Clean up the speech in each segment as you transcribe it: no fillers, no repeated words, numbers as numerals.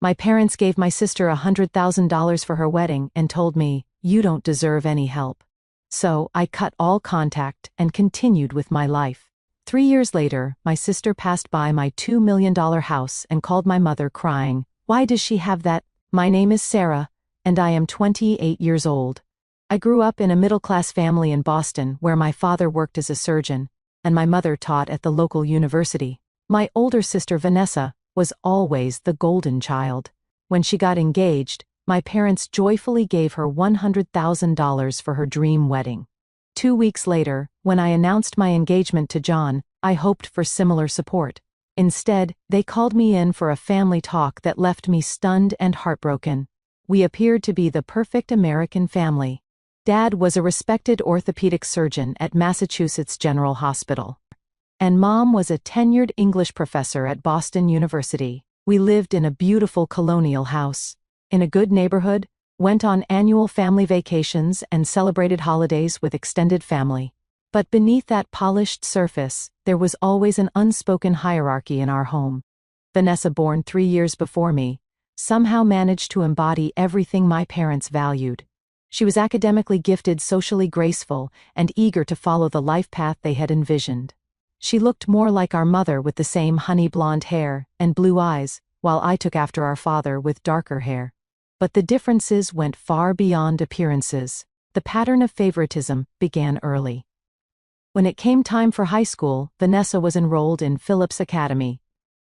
My parents gave my sister $100,000 for her wedding and told me, "You don't deserve any help." So, I cut all contact and continued with my life. 3 years later, my sister passed by my $2 million house and called my mother crying, "Why does she have that?" My name is Sarah, and I am 28 years old. I grew up in a middle-class family in Boston where my father worked as a surgeon, and my mother taught at the local university. My older sister Vanessa was always the golden child. When she got engaged, my parents joyfully gave her $100,000 for her dream wedding. 2 weeks later, when I announced my engagement to John, I hoped for similar support. Instead, they called me in for a family talk that left me stunned and heartbroken. We appeared to be the perfect American family. Dad was a respected orthopedic surgeon at Massachusetts General Hospital. And Mom was a tenured English professor at Boston University. We lived in a beautiful colonial house, in a good neighborhood, went on annual family vacations and celebrated holidays with extended family. But beneath that polished surface, there was always an unspoken hierarchy in our home. Vanessa, born 3 years before me, somehow managed to embody everything my parents valued. She was academically gifted, socially graceful, and eager to follow the life path they had envisioned. She looked more like our mother with the same honey blonde hair and blue eyes, while I took after our father with darker hair. But the differences went far beyond appearances. The pattern of favoritism began early. When it came time for high school, Vanessa was enrolled in Phillips Academy,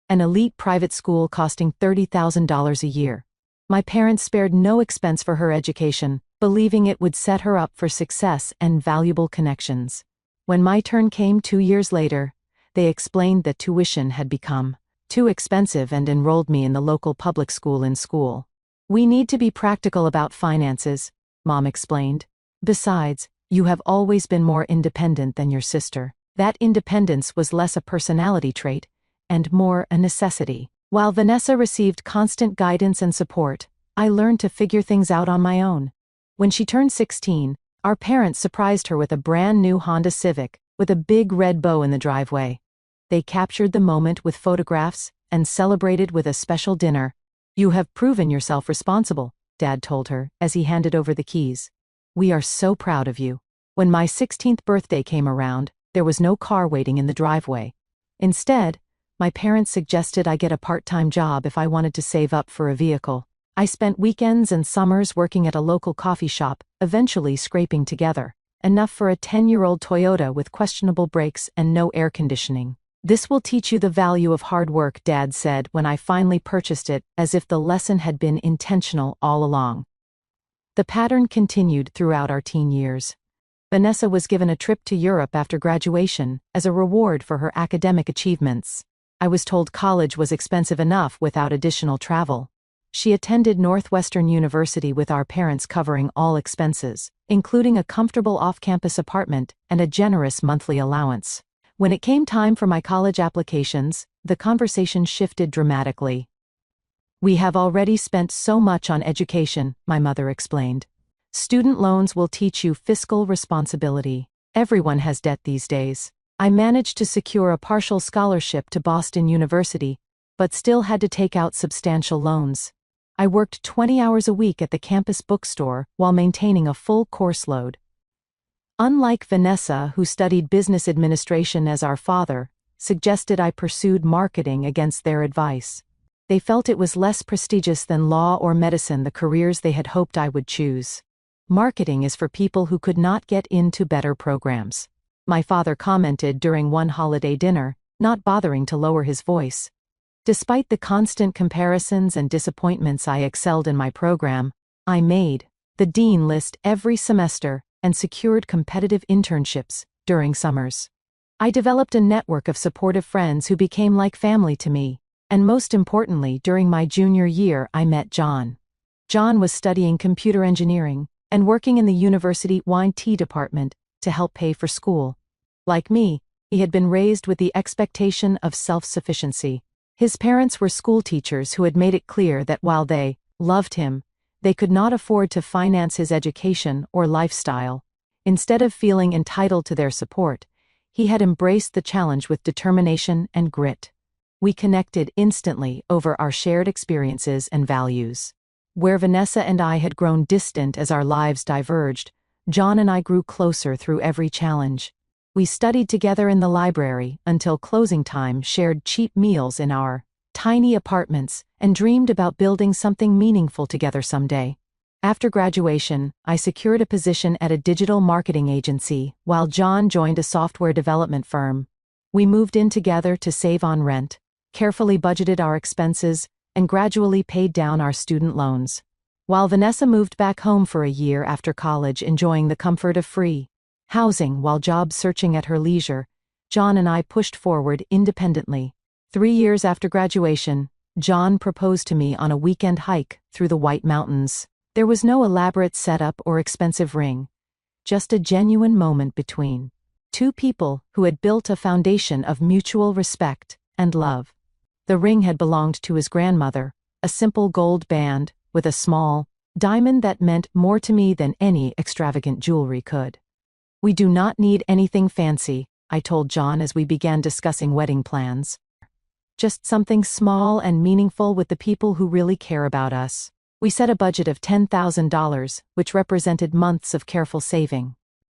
an elite private school costing $30,000 a year. My parents spared no expense for her education, believing it would set her up for success and valuable connections. When my turn came 2 years later, they explained that tuition had become too expensive and enrolled me in the local public school in school. "We need to be practical about finances," Mom explained. "Besides, you have always been more independent than your sister." That independence was less a personality trait and more a necessity. While Vanessa received constant guidance and support, I learned to figure things out on my own. When she turned 16, our parents surprised her with a brand new Honda Civic, with a big red bow in the driveway. They captured the moment with photographs and celebrated with a special dinner. "You have proven yourself responsible," Dad told her as he handed over the keys. "We are so proud of you." When my 16th birthday came around, there was no car waiting in the driveway. Instead, my parents suggested I get a part-time job if I wanted to save up for a vehicle. I spent weekends and summers working at a local coffee shop, eventually scraping together enough for a 10-year-old Toyota with questionable brakes and no air conditioning. "This will teach you the value of hard work," Dad said when I finally purchased it, as if the lesson had been intentional all along. The pattern continued throughout our teen years. Vanessa was given a trip to Europe after graduation as a reward for her academic achievements. I was told college was expensive enough without additional travel. She attended Northwestern University with our parents covering all expenses, including a comfortable off-campus apartment and a generous monthly allowance. When it came time for my college applications, the conversation shifted dramatically. "We have already spent so much on education," my mother explained. "Student loans will teach you fiscal responsibility. Everyone has debt these days." I managed to secure a partial scholarship to Boston University, but still had to take out substantial loans. I worked 20 hours a week at the campus bookstore while maintaining a full course load. Unlike Vanessa, who studied business administration as our father, suggested I pursued marketing against their advice. They felt it was less prestigious than law or medicine, the careers they had hoped I would choose. "Marketing is for people who could not get into better programs," my father commented during one holiday dinner, not bothering to lower his voice. Despite the constant comparisons and disappointments, I excelled in my program. I made the dean list every semester and secured competitive internships during summers. I developed a network of supportive friends who became like family to me, and most importantly, during my junior year I met John. John was studying computer engineering and working in the university wine tea department to help pay for school. Like me, he had been raised with the expectation of self-sufficiency. His parents were school teachers who had made it clear that while they loved him, they could not afford to finance his education or lifestyle. Instead of feeling entitled to their support, he had embraced the challenge with determination and grit. We connected instantly over our shared experiences and values. Where Vanessa and I had grown distant as our lives diverged, John and I grew closer through every challenge. We studied together in the library until closing time, shared cheap meals in our tiny apartments, and dreamed about building something meaningful together someday. After graduation, I secured a position at a digital marketing agency, while John joined a software development firm. We moved in together to save on rent, carefully budgeted our expenses, and gradually paid down our student loans. While Vanessa moved back home for a year after college, enjoying the comfort of free housing while job searching at her leisure, John and I pushed forward independently. 3 years after graduation, John proposed to me on a weekend hike through the White Mountains. There was no elaborate setup or expensive ring, just a genuine moment between two people who had built a foundation of mutual respect and love. The ring had belonged to his grandmother, a simple gold band with a small diamond that meant more to me than any extravagant jewelry could. "We do not need anything fancy," I told John as we began discussing wedding plans. "Just something small and meaningful with the people who really care about us." We set a budget of $10,000, which represented months of careful saving.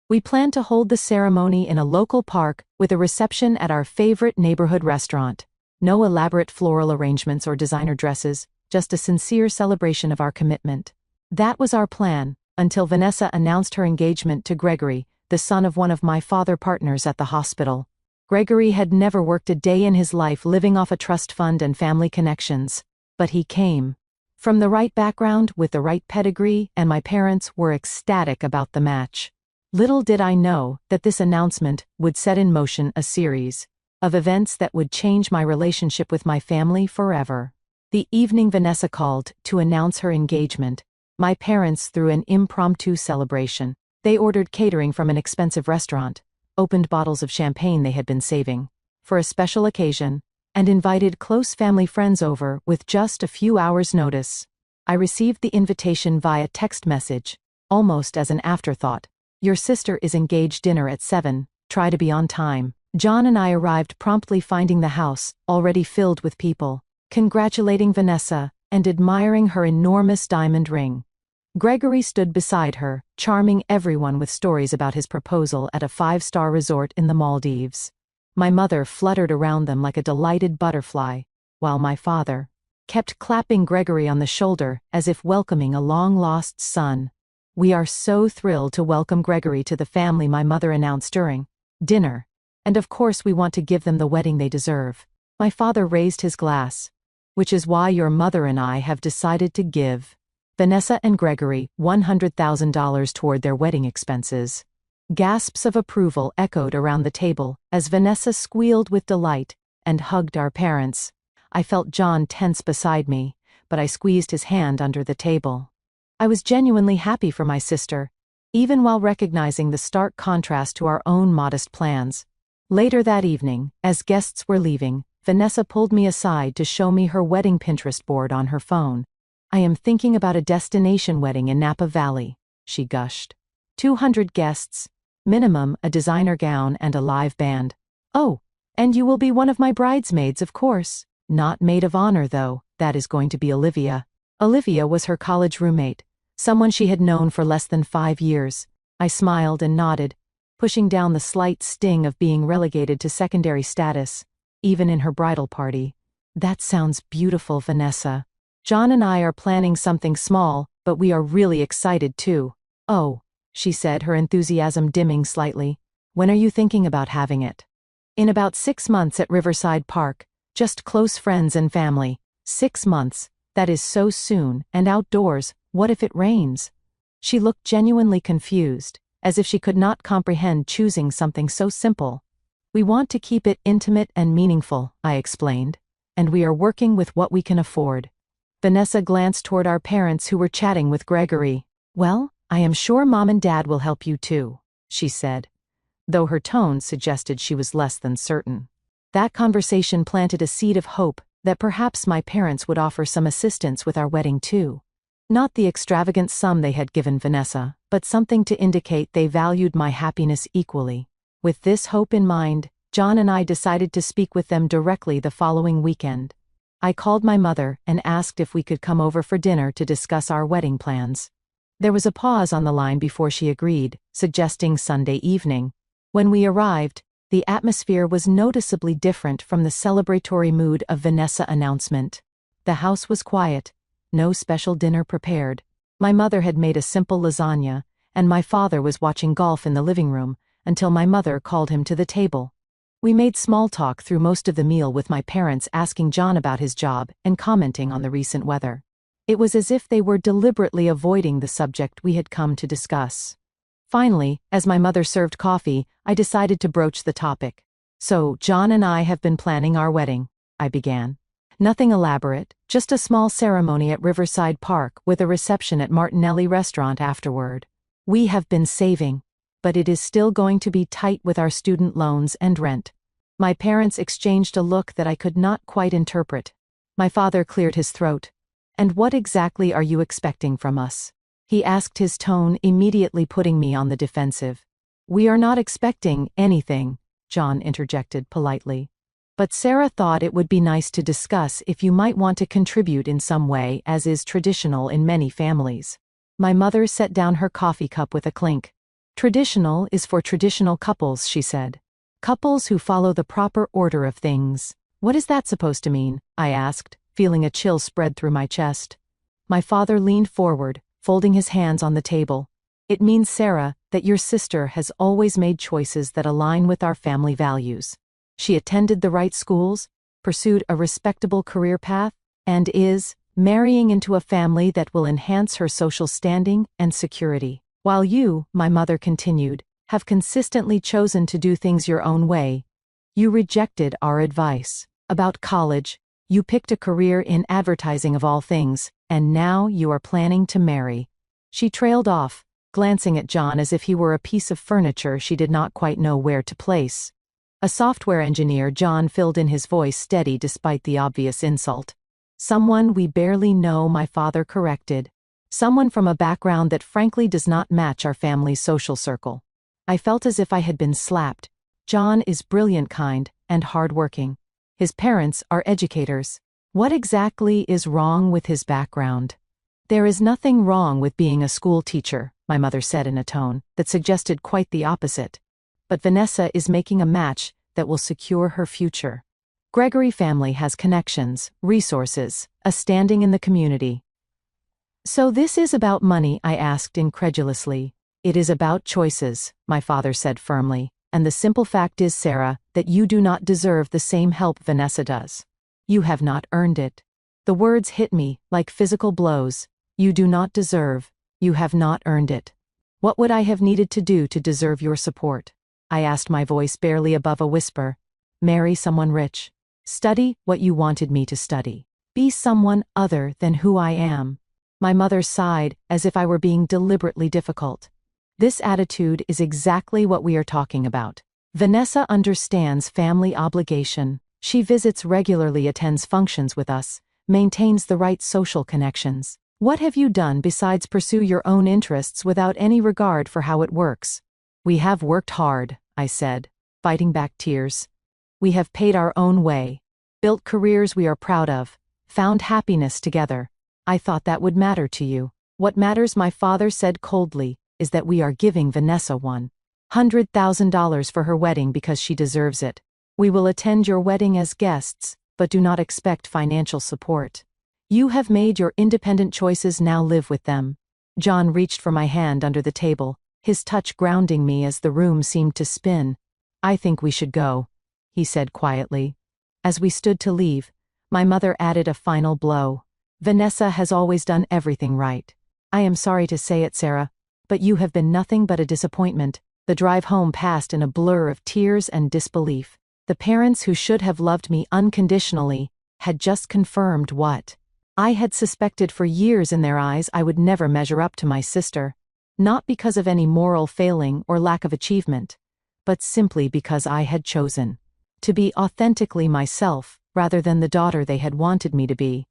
We planned to hold the ceremony in a local park with a reception at our favorite neighborhood restaurant. No elaborate floral arrangements or designer dresses, just a sincere celebration of our commitment. That was our plan, until Vanessa announced her engagement to Gregory, the son of one of my father partners at the hospital. Gregory had never worked a day in his life, living off a trust fund and family connections. But he came from the right background with the right pedigree, and my parents were ecstatic about the match. Little did I know that this announcement would set in motion a series of events that would change my relationship with my family forever. The evening Vanessa called to announce her engagement, my parents threw an impromptu celebration. They ordered catering from an expensive restaurant, opened bottles of champagne they had been saving for a special occasion, and invited close family friends over with just a few hours' notice. I received the invitation via text message, almost as an afterthought. "Your sister is engaged, dinner at 7, try to be on time." John and I arrived promptly, finding the house already filled with people, congratulating Vanessa and admiring her enormous diamond ring. Gregory stood beside her, charming everyone with stories about his proposal at a 5-star resort in the Maldives. My mother fluttered around them like a delighted butterfly, while my father kept clapping Gregory on the shoulder as if welcoming a long-lost son. "We are so thrilled to welcome Gregory to the family," my mother announced during dinner. "And of course we want to give them the wedding they deserve." My father raised his glass. "Which is why your mother and I have decided to give Vanessa and Gregory $100,000 toward their wedding expenses." Gasps of approval echoed around the table as Vanessa squealed with delight and hugged our parents. I felt John tense beside me, but I squeezed his hand under the table. I was genuinely happy for my sister, even while recognizing the stark contrast to our own modest plans. Later that evening, as guests were leaving, Vanessa pulled me aside to show me her wedding Pinterest board on her phone. "I am thinking about a destination wedding in Napa Valley," she gushed. 200 guests, minimum, a designer gown and a live band. "Oh, and you will be one of my bridesmaids, of course." "Not maid of honor, though. That is going to be Olivia." Olivia was her college roommate, someone she had known for less than 5 years. I smiled and nodded, pushing down the slight sting of being relegated to secondary status, even in her bridal party. "That sounds beautiful, Vanessa. John and I are planning something small, but we are really excited too." "Oh," she said, her enthusiasm dimming slightly. "When are you thinking about having it?" "In about 6 months at Riverside Park, just close friends and family." 6 months, that is so soon, and outdoors, what if it rains? She looked genuinely confused, as if she could not comprehend choosing something so simple. "We want to keep it intimate and meaningful," I explained, "and we are working with what we can afford." Vanessa glanced toward our parents who were chatting with Gregory. "Well, I am sure Mom and Dad will help you too," she said, though her tone suggested she was less than certain. That conversation planted a seed of hope that perhaps my parents would offer some assistance with our wedding too. Not the extravagant sum they had given Vanessa, but something to indicate they valued my happiness equally. With this hope in mind, John and I decided to speak with them directly the following weekend. I called my mother and asked if we could come over for dinner to discuss our wedding plans. There was a pause on the line before she agreed, suggesting Sunday evening. When we arrived, the atmosphere was noticeably different from the celebratory mood of Vanessa's announcement. The house was quiet, no special dinner prepared. My mother had made a simple lasagna, and my father was watching golf in the living room, until my mother called him to the table. We made small talk through most of the meal, with my parents asking John about his job and commenting on the recent weather. It was as if they were deliberately avoiding the subject we had come to discuss. Finally, as my mother served coffee, I decided to broach the topic. "So, John and I have been planning our wedding," I began. "Nothing elaborate, just a small ceremony at Riverside Park with a reception at Martinelli Restaurant afterward. We have been saving, but it is still going to be tight with our student loans and rent." My parents exchanged a look that I could not quite interpret. My father cleared his throat. "And what exactly are you expecting from us?" he asked, his tone immediately putting me on the defensive. "We are not expecting anything," John interjected politely. "But Sarah thought it would be nice to discuss if you might want to contribute in some way, as is traditional in many families." My mother set down her coffee cup with a clink. "Traditional is for traditional couples," she said. "Couples who follow the proper order of things." "What is that supposed to mean?" I asked, feeling a chill spread through my chest. My father leaned forward, folding his hands on the table. "It means, Sarah, that your sister has always made choices that align with our family values. She attended the right schools, pursued a respectable career path, and is marrying into a family that will enhance her social standing and security. While you," my mother continued, "have consistently chosen to do things your own way. You rejected our advice about college, you picked a career in advertising of all things, and now you are planning to marry." She trailed off, glancing at John as if he were a piece of furniture she did not quite know where to place. "A software engineer," John filled in, his voice steady despite the obvious insult. "Someone we barely know," my father corrected. "Someone from a background that frankly does not match our family's social circle." I felt as if I had been slapped. John is brilliant, kind, and hardworking. His parents are educators. What exactly is wrong with his background? "There is nothing wrong with being a school teacher," my mother said in a tone that suggested quite the opposite. "But Vanessa is making a match that will secure her future. Gregory family has connections, resources, a standing in the community." "So this is about money?" I asked incredulously. "It is about choices," my father said firmly. "And the simple fact is, Sarah, that you do not deserve the same help Vanessa does. You have not earned it." The words hit me like physical blows. "You do not deserve. You have not earned it." What would I have needed to do to deserve your support? I asked, my voice barely above a whisper. "Marry someone rich. Study what you wanted me to study. Be someone other than who I am." My mother sighed, as if I were being deliberately difficult. "This attitude is exactly what we are talking about. Vanessa understands family obligation. She visits regularly, attends functions with us, maintains the right social connections. What have you done besides pursue your own interests without any regard for how it works?" "We have worked hard," I said, fighting back tears. "We have paid our own way, built careers we are proud of, found happiness together. I thought that would matter to you." "What matters," my father said coldly, "is that we are giving Vanessa $100,000 for her wedding because she deserves it. We will attend your wedding as guests, but do not expect financial support. You have made your independent choices, now live with them." John reached for my hand under the table, his touch grounding me as the room seemed to spin. "I think we should go," he said quietly. As we stood to leave, my mother added a final blow. "Vanessa has always done everything right. I am sorry to say it, Sarah, but you have been nothing but a disappointment." The drive home passed in a blur of tears and disbelief. The parents who should have loved me unconditionally had just confirmed what I had suspected for years. In their eyes, I would never measure up to my sister, not because of any moral failing or lack of achievement, but simply because I had chosen to be authentically myself rather than the daughter they had wanted me to be.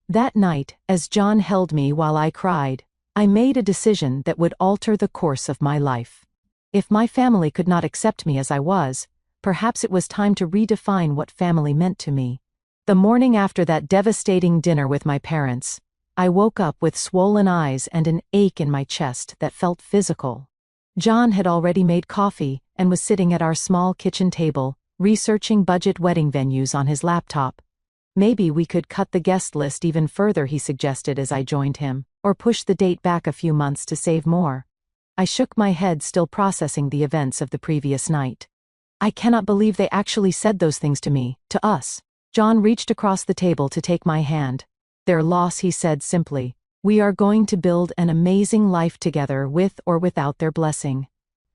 That night, as John held me while I cried, I made a decision that would alter the course of my life. If my family could not accept me as I was, perhaps it was time to redefine what family meant to me. The morning after that devastating dinner with my parents, I woke up with swollen eyes and an ache in my chest that felt physical. John had already made coffee and was sitting at our small kitchen table, researching budget wedding venues on his laptop. Maybe we could cut the guest list even further, he suggested as I joined him, or push the date back a few months to save more. I shook my head, still processing the events of the previous night. I cannot believe they actually said those things to me, to us. John reached across the table to take my hand. Their loss, he said simply. We are going to build an amazing life together with or without their blessing.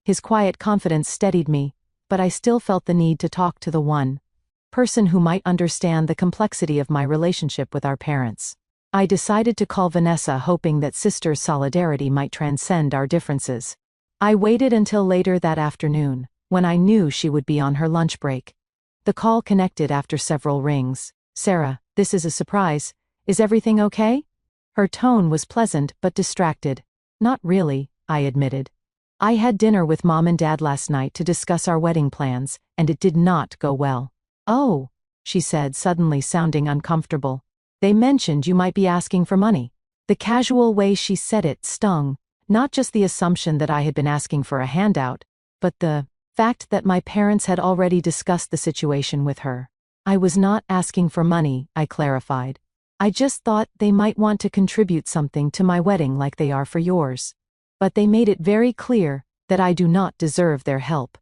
His quiet confidence steadied me, but I still felt the need to talk to the one person who might understand the complexity of my relationship with our parents. I decided to call Vanessa, hoping that sister solidarity might transcend our differences. I waited until later that afternoon, when I knew she would be on her lunch break. The call connected after several rings. Sarah, this is a surprise. Is everything okay? Her tone was pleasant but distracted. Not really, I admitted. I had dinner with Mom and Dad last night to discuss our wedding plans, and it did not go well. Oh, she said, suddenly sounding uncomfortable. They mentioned you might be asking for money. The casual way she said it stung, not just the assumption that I had been asking for a handout, but the fact that my parents had already discussed the situation with her. I was not asking for money, I clarified. I just thought they might want to contribute something to my wedding like they are for yours. But they made it very clear that I do not deserve their help.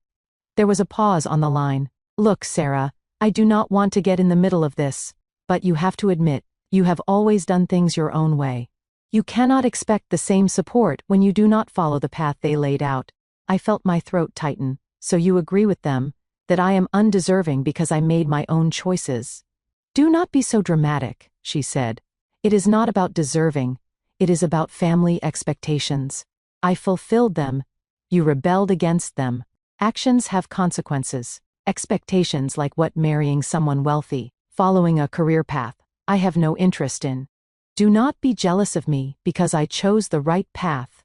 There was a pause on the line. Look, Sarah, I do not want to get in the middle of this, but you have to admit, you have always done things your own way. You cannot expect the same support when you do not follow the path they laid out. I felt my throat tighten. So you agree with them, that I am undeserving because I made my own choices? Do not be so dramatic, she said. It is not about deserving, it is about family expectations. I fulfilled them, you rebelled against them. Actions have consequences. Expectations like what marrying someone wealthy, following a career path, I have no interest in. Do not be jealous of me because I chose the right path,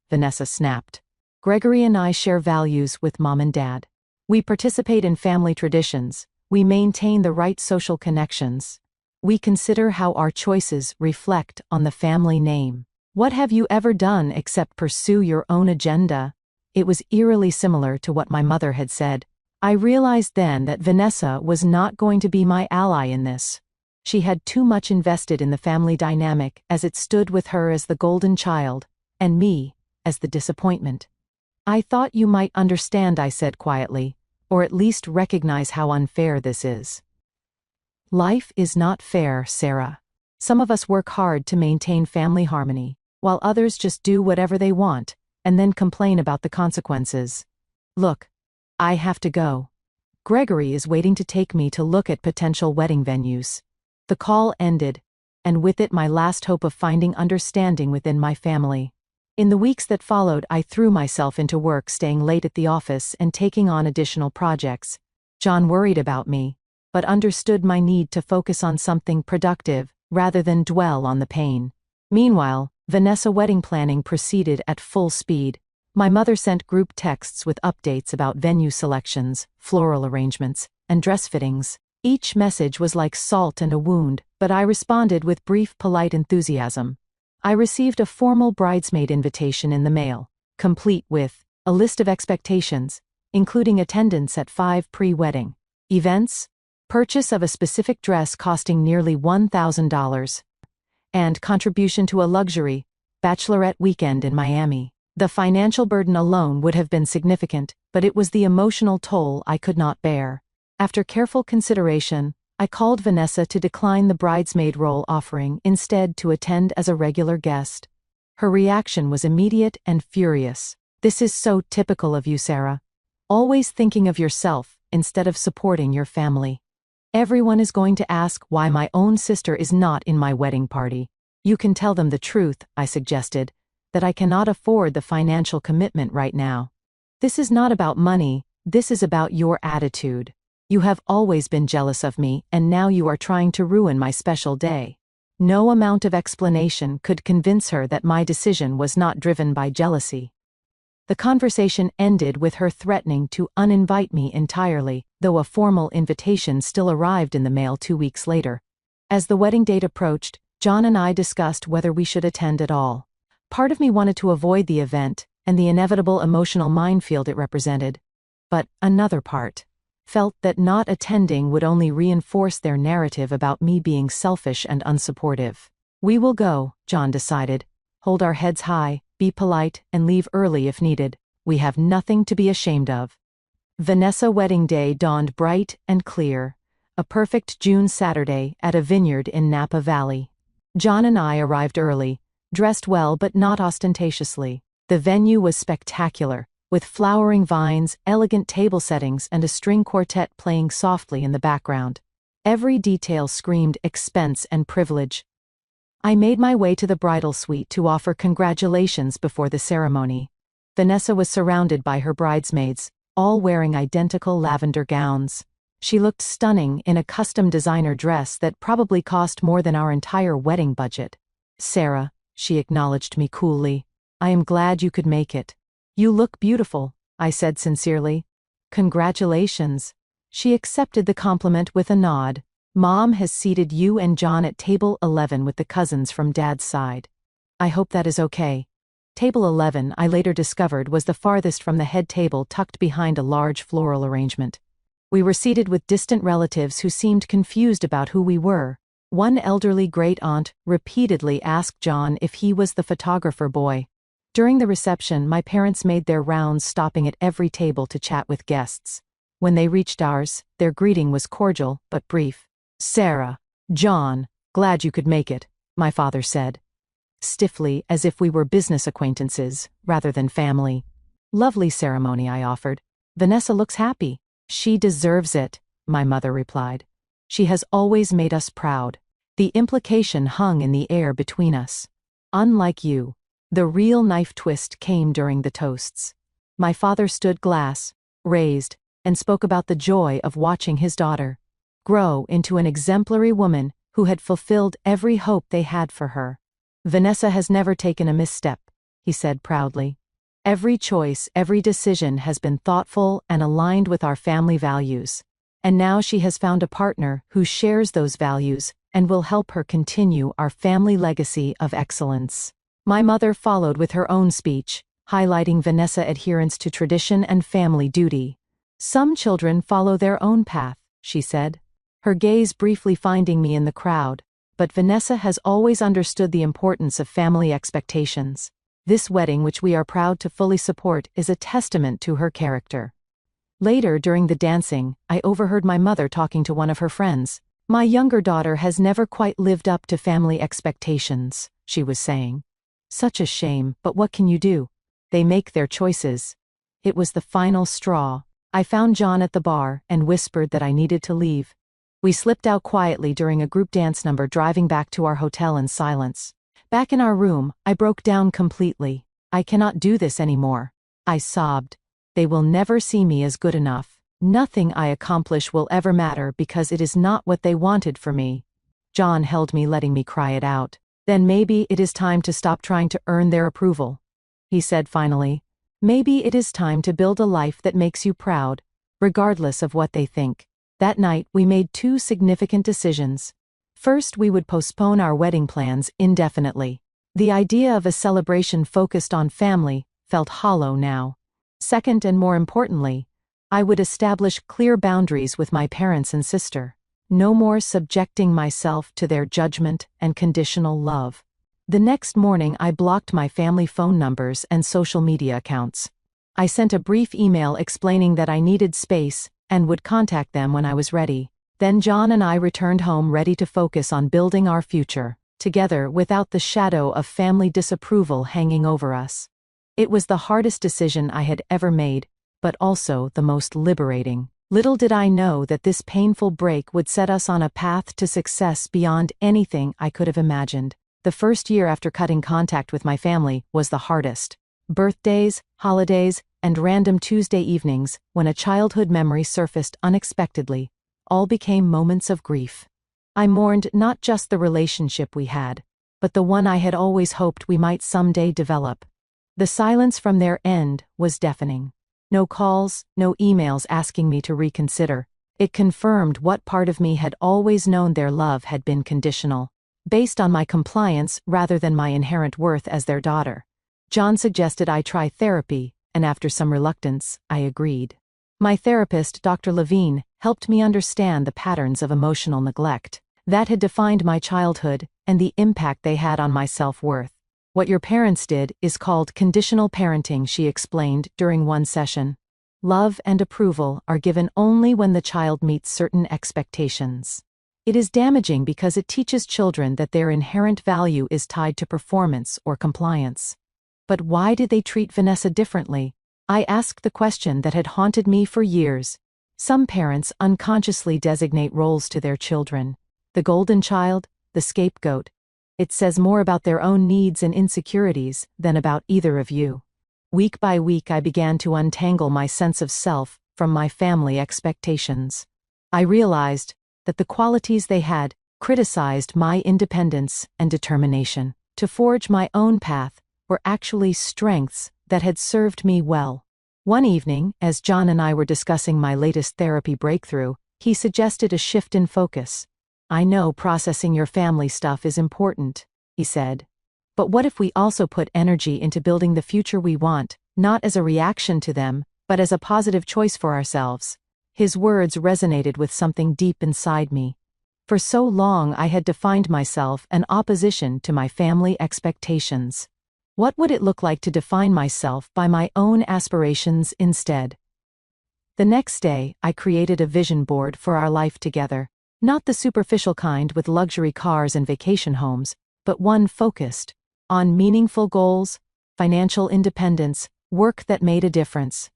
Vanessa snapped. Gregory and I share values with Mom and Dad. We participate in family traditions. We maintain the right social connections. We consider how our choices reflect on the family name. What have you ever done except pursue your own agenda? It was eerily similar to what my mother had said. I realized then that Vanessa was not going to be my ally in this. She had too much invested in the family dynamic as it stood with her as the golden child, and me as the disappointment. I thought you might understand, I said quietly, or at least recognize how unfair this is. Life is not fair, Sarah. Some of us work hard to maintain family harmony, while others just do whatever they want, and then complain about the consequences. Look, I have to go. Gregory is waiting to take me to look at potential wedding venues. The call ended, and with it my last hope of finding understanding within my family. In the weeks that followed, I threw myself into work, staying late at the office and taking on additional projects. John worried about me, but understood my need to focus on something productive rather than dwell on the pain. Meanwhile, Vanessa wedding planning proceeded at full speed. My mother sent group texts with updates about venue selections, floral arrangements, and dress fittings. Each message was like salt and a wound, but I responded with brief, polite enthusiasm. I received a formal bridesmaid invitation in the mail, complete with a list of expectations, including attendance at 5 pre-wedding events, purchase of a specific dress costing nearly $1,000, and contribution to a luxury bachelorette weekend in Miami. The financial burden alone would have been significant, but it was the emotional toll I could not bear. After careful consideration, I called Vanessa to decline the bridesmaid role, offering instead to attend as a regular guest. Her reaction was immediate and furious. "This is so typical of you, Sarah. Always thinking of yourself instead of supporting your family. Everyone is going to ask why my own sister is not in my wedding party. You can tell them the truth," I suggested, "that I cannot afford the financial commitment right now. This is not about money, this is about your attitude. You have always been jealous of me, and now you are trying to ruin my special day." No amount of explanation could convince her that my decision was not driven by jealousy. The conversation ended with her threatening to uninvite me entirely, though a formal invitation still arrived in the mail 2 weeks later. As the wedding date approached, John and I discussed whether we should attend at all. Part of me wanted to avoid the event and the inevitable emotional minefield it represented, but another part felt that not attending would only reinforce their narrative about me being selfish and unsupportive. "We will go," John decided. "Hold our heads high, be polite, and leave early if needed. We have nothing to be ashamed of." Vanessa wedding day dawned bright and clear, a perfect June Saturday at a vineyard in Napa Valley. John and I arrived early, dressed well but not ostentatiously. The venue was spectacular, with flowering vines, elegant table settings, and a string quartet playing softly in the background. Every detail screamed expense and privilege. I made my way to the bridal suite to offer congratulations before the ceremony. Vanessa was surrounded by her bridesmaids, all wearing identical lavender gowns. She looked stunning in a custom designer dress that probably cost more than our entire wedding budget. "Sarah," she acknowledged me coolly, "I am glad you could make it." "You look beautiful," I said sincerely. "Congratulations." She accepted the compliment with a nod. "Mom has seated you and John at table 11 with the cousins from Dad's side. I hope that is okay." Table 11, I later discovered, was the farthest from the head table, tucked behind a large floral arrangement. We were seated with distant relatives who seemed confused about who we were. One elderly great-aunt repeatedly asked John if he was the photographer boy. During the reception, my parents made their rounds, stopping at every table to chat with guests. When they reached ours, their greeting was cordial but brief. "Sarah, John, glad you could make it," my father said, stiffly, as if we were business acquaintances rather than family. "Lovely ceremony," I offered. "Vanessa looks happy." "She deserves it," my mother replied. "She has always made us proud." The implication hung in the air between us. "Unlike you." The real knife twist came during the toasts. My father stood glass raised and spoke about the joy of watching his daughter grow into an exemplary woman who had fulfilled every hope they had for her. "Vanessa has never taken a misstep," he said proudly. "Every choice, every decision has been thoughtful and aligned with our family values. And now she has found a partner who shares those values and will help her continue our family legacy of excellence." My mother followed with her own speech, highlighting Vanessa's adherence to tradition and family duty. "Some children follow their own path," she said, her gaze briefly finding me in the crowd, "but Vanessa has always understood the importance of family expectations. This wedding, which we are proud to fully support, is a testament to her character." Later, during the dancing, I overheard my mother talking to one of her friends. "My younger daughter has never quite lived up to family expectations," she was saying. "Such a shame, but what can you do? They make their choices." It was the final straw. I found John at the bar and whispered that I needed to leave. We slipped out quietly during a group dance number, driving back to our hotel in silence. Back in our room, I broke down completely. "I cannot do this anymore," I sobbed. "They will never see me as good enough. Nothing I accomplish will ever matter because it is not what they wanted for me." John held me, letting me cry it out. "Then maybe it is time to stop trying to earn their approval," he said finally. "Maybe it is time to build a life that makes you proud, regardless of what they think." That night, we made 2 significant decisions. First, we would postpone our wedding plans indefinitely. The idea of a celebration focused on family felt hollow now. Second, and more importantly, I would establish clear boundaries with my parents and sister. No more subjecting myself to their judgment and conditional love. The next morning, I blocked my family phone numbers and social media accounts. I sent a brief email explaining that I needed space and would contact them when I was ready. Then John and I returned home, ready to focus on building our future together without the shadow of family disapproval hanging over us. It was the hardest decision I had ever made, but also the most liberating. Little did I know that this painful break would set us on a path to success beyond anything I could have imagined. The first year after cutting contact with my family was the hardest. Birthdays, holidays, and random Tuesday evenings, when a childhood memory surfaced unexpectedly, all became moments of grief. I mourned not just the relationship we had, but the one I had always hoped we might someday develop. The silence from their end was deafening. No calls, no emails asking me to reconsider. It confirmed what part of me had always known: their love had been conditional, based on my compliance rather than my inherent worth as their daughter. John suggested I try therapy, and after some reluctance, I agreed. My therapist, Dr. Levine, helped me understand the patterns of emotional neglect that had defined my childhood and the impact they had on my self-worth. What your parents did is called conditional parenting, she explained during one session. Love and approval are given only when the child meets certain expectations. It is damaging because it teaches children that their inherent value is tied to performance or compliance. But why did they treat Vanessa differently? I asked the question that had haunted me for years. Some parents unconsciously designate roles to their children: the golden child, the scapegoat. It says more about their own needs and insecurities than about either of you. Week by week, I began to untangle my sense of self from my family expectations. I realized that the qualities they had criticized my independence and determination to forge my own path were actually strengths that had served me well. One evening, as John and I were discussing my latest therapy breakthrough, he suggested a shift in focus. I know processing your family stuff is important, he said. But what if we also put energy into building the future we want, not as a reaction to them, but as a positive choice for ourselves? His words resonated with something deep inside me. For so long I had defined myself in opposition to my family expectations. What would it look like to define myself by my own aspirations instead? The next day, I created a vision board for our life together. Not the superficial kind with luxury cars and vacation homes, but one focused on meaningful goals, financial independence, work that made a difference,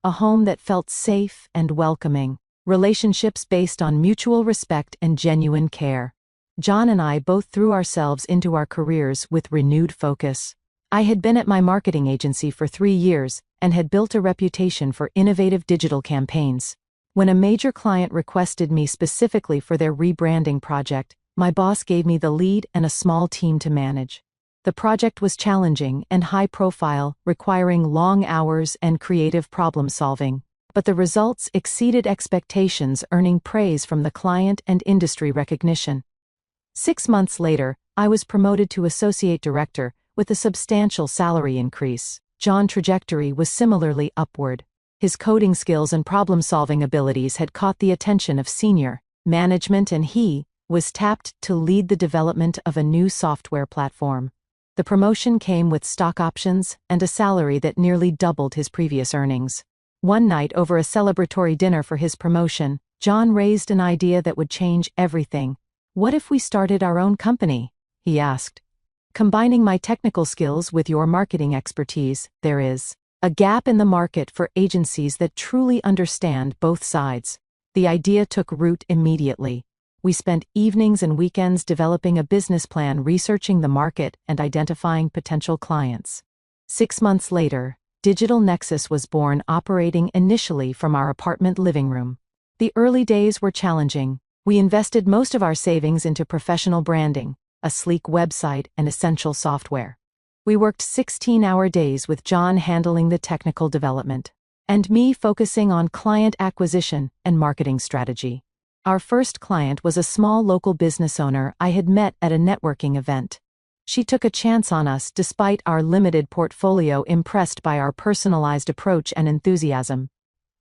a home that felt safe and welcoming, relationships based on mutual respect and genuine care. John and I both threw ourselves into our careers with renewed focus. I had been at my marketing agency for 3 years and had built a reputation for innovative digital campaigns. When a major client requested me specifically for their rebranding project, my boss gave me the lead and a small team to manage. The project was challenging and high-profile, requiring long hours and creative problem-solving. But the results exceeded expectations, earning praise from the client and industry recognition. 6 months later, I was promoted to associate director with a substantial salary increase. John's trajectory was similarly upward. His coding skills and problem-solving abilities had caught the attention of senior management, and he was tapped to lead the development of a new software platform. The promotion came with stock options and a salary that nearly doubled his previous earnings. One night, over a celebratory dinner for his promotion, John raised an idea that would change everything. "What if we started our own company?" he asked. "Combining my technical skills with your marketing expertise, there is a gap in the market for agencies that truly understand both sides." The idea took root immediately. We spent evenings and weekends developing a business plan, researching the market, and identifying potential clients. 6 months later, Digital Nexus was born, operating initially from our apartment living room. The early days were challenging. We invested most of our savings into professional branding, a sleek website, and essential software. We worked 16-hour days, with John handling the technical development, and me focusing on client acquisition and marketing strategy. Our first client was a small local business owner I had met at a networking event. She took a chance on us despite our limited portfolio, impressed by our personalized approach and enthusiasm.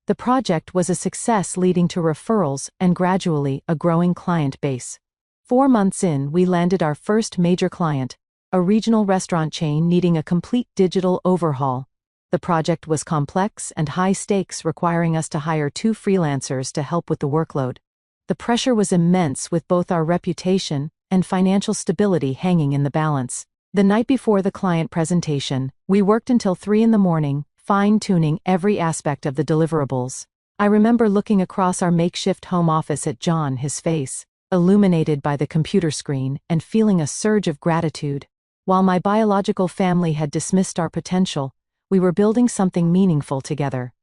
The project was a success, leading to referrals and gradually a growing client base. 4 months in, we landed our first major client, a regional restaurant chain needing a complete digital overhaul. The project was complex and high stakes, requiring us to hire 2 freelancers to help with the workload. The pressure was immense, with both our reputation and financial stability hanging in the balance. The night before the client presentation, we worked until 3 a.m, fine-tuning every aspect of the deliverables. I remember looking across our makeshift home office at John, his face illuminated by the computer screen, and feeling a surge of gratitude. While my biological family had dismissed our potential, we were building something meaningful together.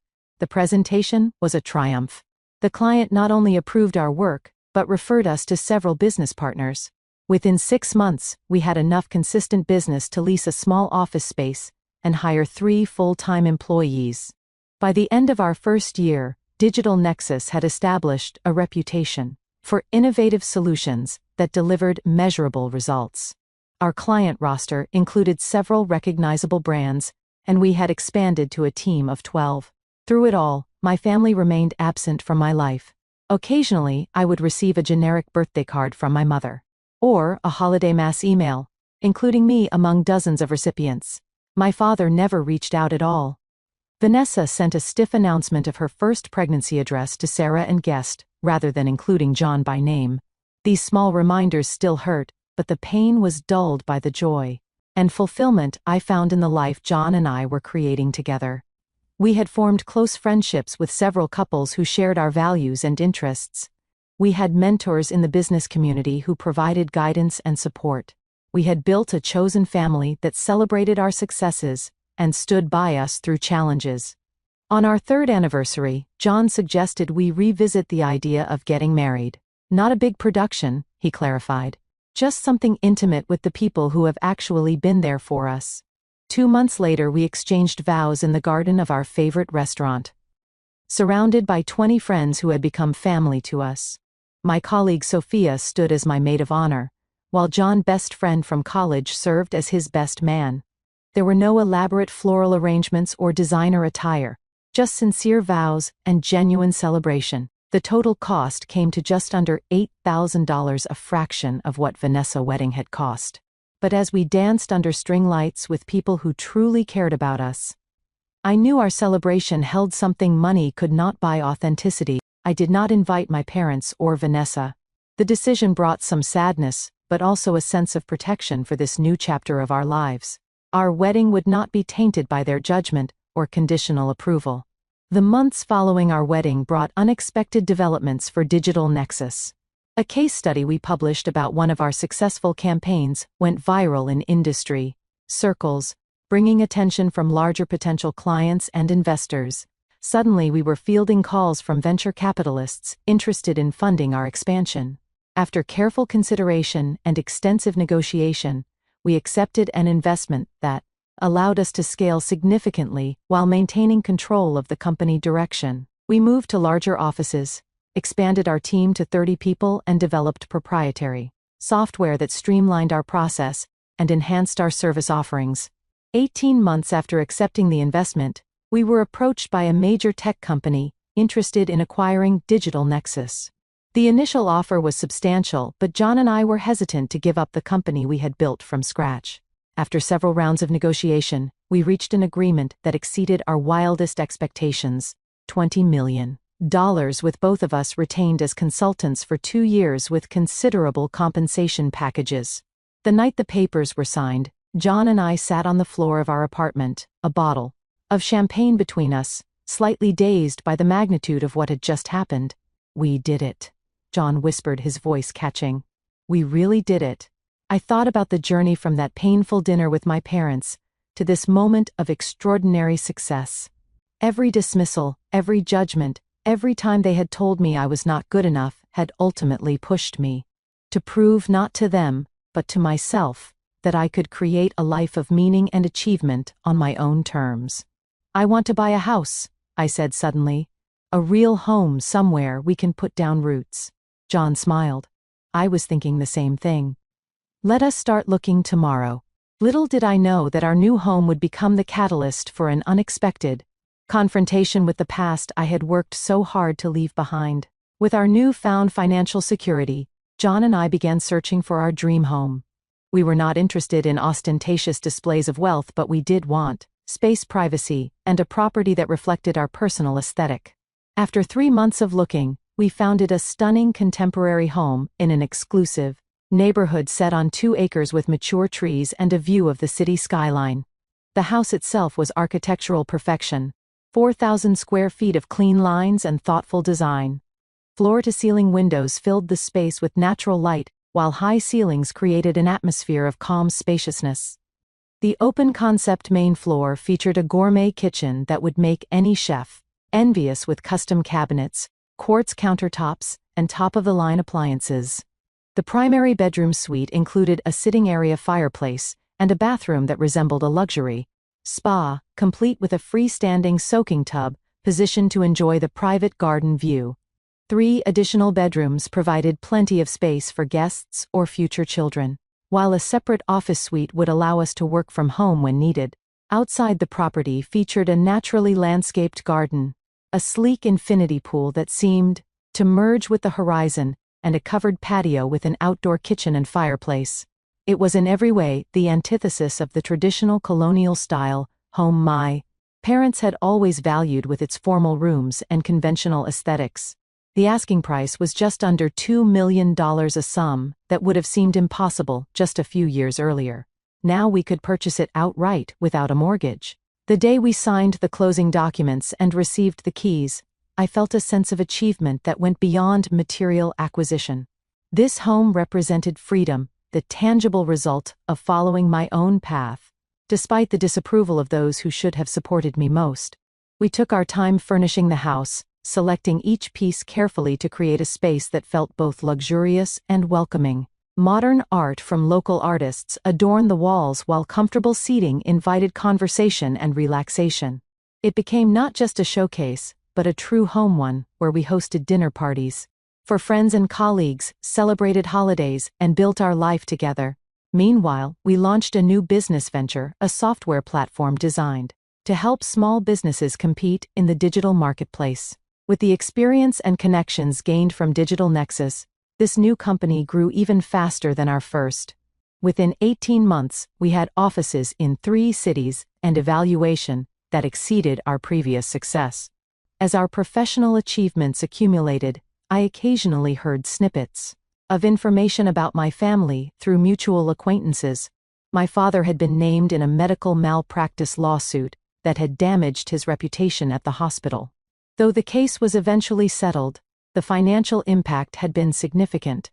The presentation was a triumph. The client not only approved our work, but referred us to several business partners. Within 6 months, we had enough consistent business to lease a small office space and hire 3 full-time employees. By the end of our first year, Digital Nexus had established a reputation for innovative solutions that delivered measurable results. Our client roster included several recognizable brands, and we had expanded to a team of 12. Through it all, my family remained absent from my life. Occasionally, I would receive a generic birthday card from my mother, or a holiday mass email, including me among dozens of recipients. My father never reached out at all. Vanessa sent a stiff announcement of her first pregnancy address to Sarah and guest, rather than including John by name. These small reminders still hurt, but the pain was dulled by the joy and fulfillment I found in the life John and I were creating together. We had formed close friendships with several couples who shared our values and interests. We had mentors in the business community who provided guidance and support. We had built a chosen family that celebrated our successes and stood by us through challenges. On our 3rd anniversary, John suggested we revisit the idea of getting married. Not a big production, he clarified. Just something intimate with the people who have actually been there for us. 2 months later, we exchanged vows in the garden of our favorite restaurant, surrounded by 20 friends who had become family to us. My colleague Sophia stood as my maid of honor, while John's best friend from college served as his best man. There were no elaborate floral arrangements or designer attire, just sincere vows and genuine celebration. The total cost came to just under $8,000, a fraction of what Vanessa's wedding had cost. But as we danced under string lights with people who truly cared about us, I knew our celebration held something money could not buy: authenticity. I did not invite my parents or Vanessa. The decision brought some sadness, but also a sense of protection for this new chapter of our lives. Our wedding would not be tainted by their judgment or conditional approval. The months following our wedding brought unexpected developments for Digital Nexus. A case study we published about one of our successful campaigns went viral in industry circles, bringing attention from larger potential clients and investors. Suddenly, we were fielding calls from venture capitalists interested in funding our expansion. After careful consideration and extensive negotiation, we accepted an investment that allowed us to scale significantly while maintaining control of the company direction. We moved to larger offices, expanded our team to 30 people, and developed proprietary software that streamlined our process and enhanced our service offerings. 18 months after accepting the investment, we were approached by a major tech company interested in acquiring Digital Nexus. The initial offer was substantial, but John and I were hesitant to give up the company we had built from scratch. After several rounds of negotiation, we reached an agreement that exceeded our wildest expectations: $20 million, with both of us retained as consultants for 2 years with considerable compensation packages. The night the papers were signed, John and I sat on the floor of our apartment, a bottle of champagne between us, slightly dazed by the magnitude of what had just happened. "We did it," John whispered, his voice catching. "We really did it." I thought about the journey from that painful dinner with my parents to this moment of extraordinary success. Every dismissal, every judgment, every time they had told me I was not good enough had ultimately pushed me to prove, not to them, but to myself, that I could create a life of meaning and achievement on my own terms. "I want to buy a house," I said suddenly. "A real home somewhere we can put down roots." John smiled. I was thinking the same thing. "Let us start looking tomorrow." Little did I know that our new home would become the catalyst for an unexpected confrontation with the past I had worked so hard to leave behind. With our newfound financial security, John and I began searching for our dream home. We were not interested in ostentatious displays of wealth, but we did want space, privacy, and a property that reflected our personal aesthetic. After 3 months of looking, we found a stunning contemporary home in an exclusive neighborhood set on 2 acres with mature trees and a view of the city skyline. The house itself was architectural perfection: 4,000 square feet of clean lines and thoughtful design. Floor-to-ceiling windows filled the space with natural light, while high ceilings created an atmosphere of calm spaciousness. The open-concept main floor featured a gourmet kitchen that would make any chef envious, with custom cabinets, quartz countertops, and top-of-the-line appliances. The primary bedroom suite included a sitting area fireplace and a bathroom that resembled a luxury spa, complete with a freestanding soaking tub, positioned to enjoy the private garden view. 3 additional bedrooms provided plenty of space for guests or future children, while a separate office suite would allow us to work from home when needed. Outside the property featured a naturally landscaped garden, a sleek infinity pool that seemed to merge with the horizon, and a covered patio with an outdoor kitchen and fireplace. It was in every way the antithesis of the traditional colonial-style home my parents had always valued, with its formal rooms and conventional aesthetics. The asking price was just under $2 million, a sum that would have seemed impossible just a few years earlier. Now we could purchase it outright without a mortgage. The day we signed the closing documents and received the keys, I felt a sense of achievement that went beyond material acquisition. This home represented freedom, the tangible result of following my own path, despite the disapproval of those who should have supported me most. We took our time furnishing the house, selecting each piece carefully to create a space that felt both luxurious and welcoming. Modern art from local artists adorned the walls, while comfortable seating invited conversation and relaxation. It became not just a showcase, but a true home one, where we hosted dinner parties for friends and colleagues, celebrated holidays, and built our life together. Meanwhile, we launched a new business venture, a software platform designed to help small businesses compete in the digital marketplace. With the experience and connections gained from Digital Nexus, this new company grew even faster than our first. Within 18 months, we had offices in 3 cities and evaluation that exceeded our previous success. As our professional achievements accumulated, I occasionally heard snippets of information about my family through mutual acquaintances. My father had been named in a medical malpractice lawsuit that had damaged his reputation at the hospital. Though the case was eventually settled, the financial impact had been significant,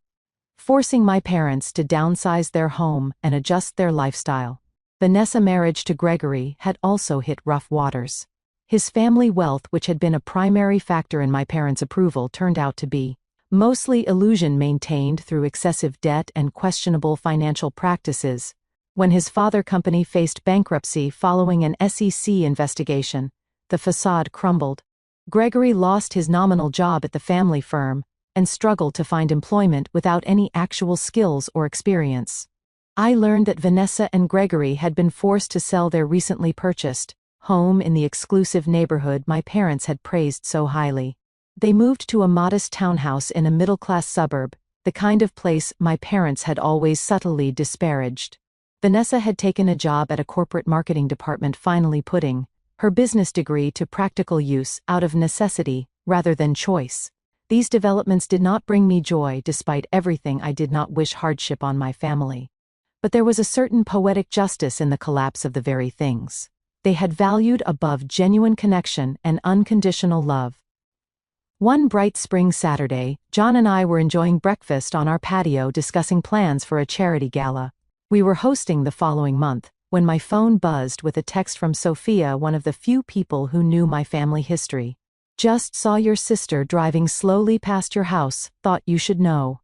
forcing my parents to downsize their home and adjust their lifestyle. Vanessa's marriage to Gregory had also hit rough waters. His family wealth, which had been a primary factor in my parents' approval, turned out to be mostly illusion, maintained through excessive debt and questionable financial practices. When his father company faced bankruptcy following an SEC investigation, the facade crumbled. Gregory lost his nominal job at the family firm and struggled to find employment without any actual skills or experience. I learned that Vanessa and Gregory had been forced to sell their recently purchased home in the exclusive neighborhood my parents had praised so highly. They moved to a modest townhouse in a middle-class suburb, the kind of place my parents had always subtly disparaged. Vanessa had taken a job at a corporate marketing department, finally putting her business degree to practical use out of necessity rather than choice. These developments did not bring me joy. Despite everything, I did not wish hardship on my family. But there was a certain poetic justice in the collapse of the very things they had valued above genuine connection and unconditional love. One bright spring Saturday, John and I were enjoying breakfast on our patio, discussing plans for a charity gala we were hosting the following month, when my phone buzzed with a text from Sophia, one of the few people who knew my family history. "Just saw your sister driving slowly past your house, thought you should know."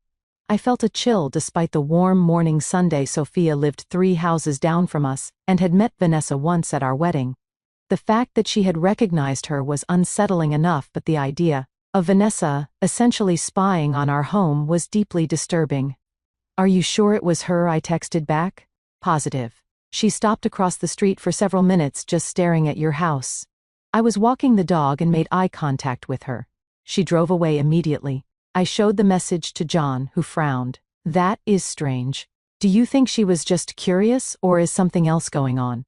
I felt a chill. Despite the warm morning Sunday, Sophia lived 3 houses down from us and had met Vanessa once at our wedding. The fact that she had recognized her was unsettling enough, but the idea of Vanessa essentially spying on our home was deeply disturbing. "Are you sure it was her?" I texted back. "Positive. She stopped across the street for several minutes just staring at your house. I was walking the dog and made eye contact with her. She drove away immediately." I showed the message to John, who frowned. "That is strange. Do you think she was just curious, or is something else going on?"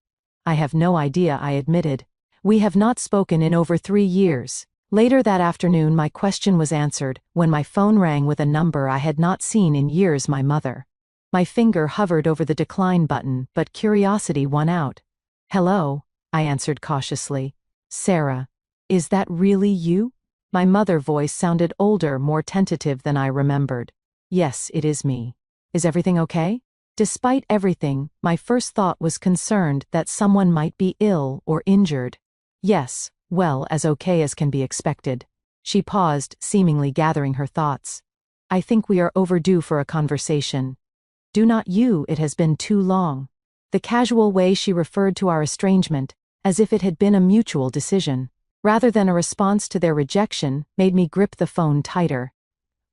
"I have no idea," I admitted. "We have not spoken in over 3 years." Later that afternoon, my question was answered when my phone rang with a number I had not seen in years: my mother. My finger hovered over the decline button, but curiosity won out. "Hello," I answered cautiously. "Sarah, is that really you?" My mother's voice sounded older, more tentative than I remembered. "Yes, it is me. Is everything okay?" Despite everything, my first thought was concerned that someone might be ill or injured. "Yes, well, as okay as can be expected." She paused, seemingly gathering her thoughts. "I think we are overdue for a conversation. Do not you? It has been too long." The casual way she referred to our estrangement, as if it had been a mutual decision, rather than a response to their rejection, made me grip the phone tighter.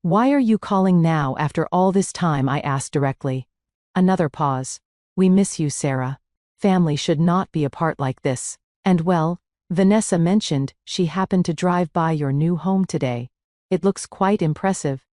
"Why are you calling now after all this time?" I asked directly. Another pause. "We miss you, Sarah. Family should not be apart like this. And well, Vanessa mentioned she happened to drive by your new home today. It looks quite impressive."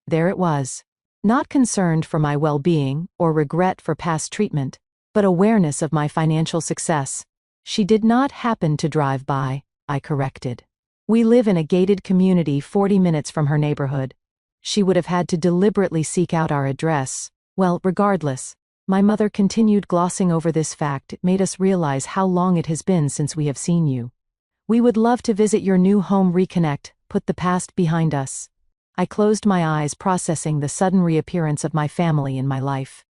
There it was. Not concerned for my well-being or regret for past treatment, but awareness of my financial success. "She did not happen to drive by," I corrected. "We live in a gated community 40 minutes from her neighborhood. She would have had to deliberately seek out our address. Well, regardless." My mother continued, glossing over this fact. "It made us realize how long it has been since we have seen you. We would love to visit your new home, reconnect, put the past behind us." I closed my eyes, processing the sudden reappearance of my family in my life.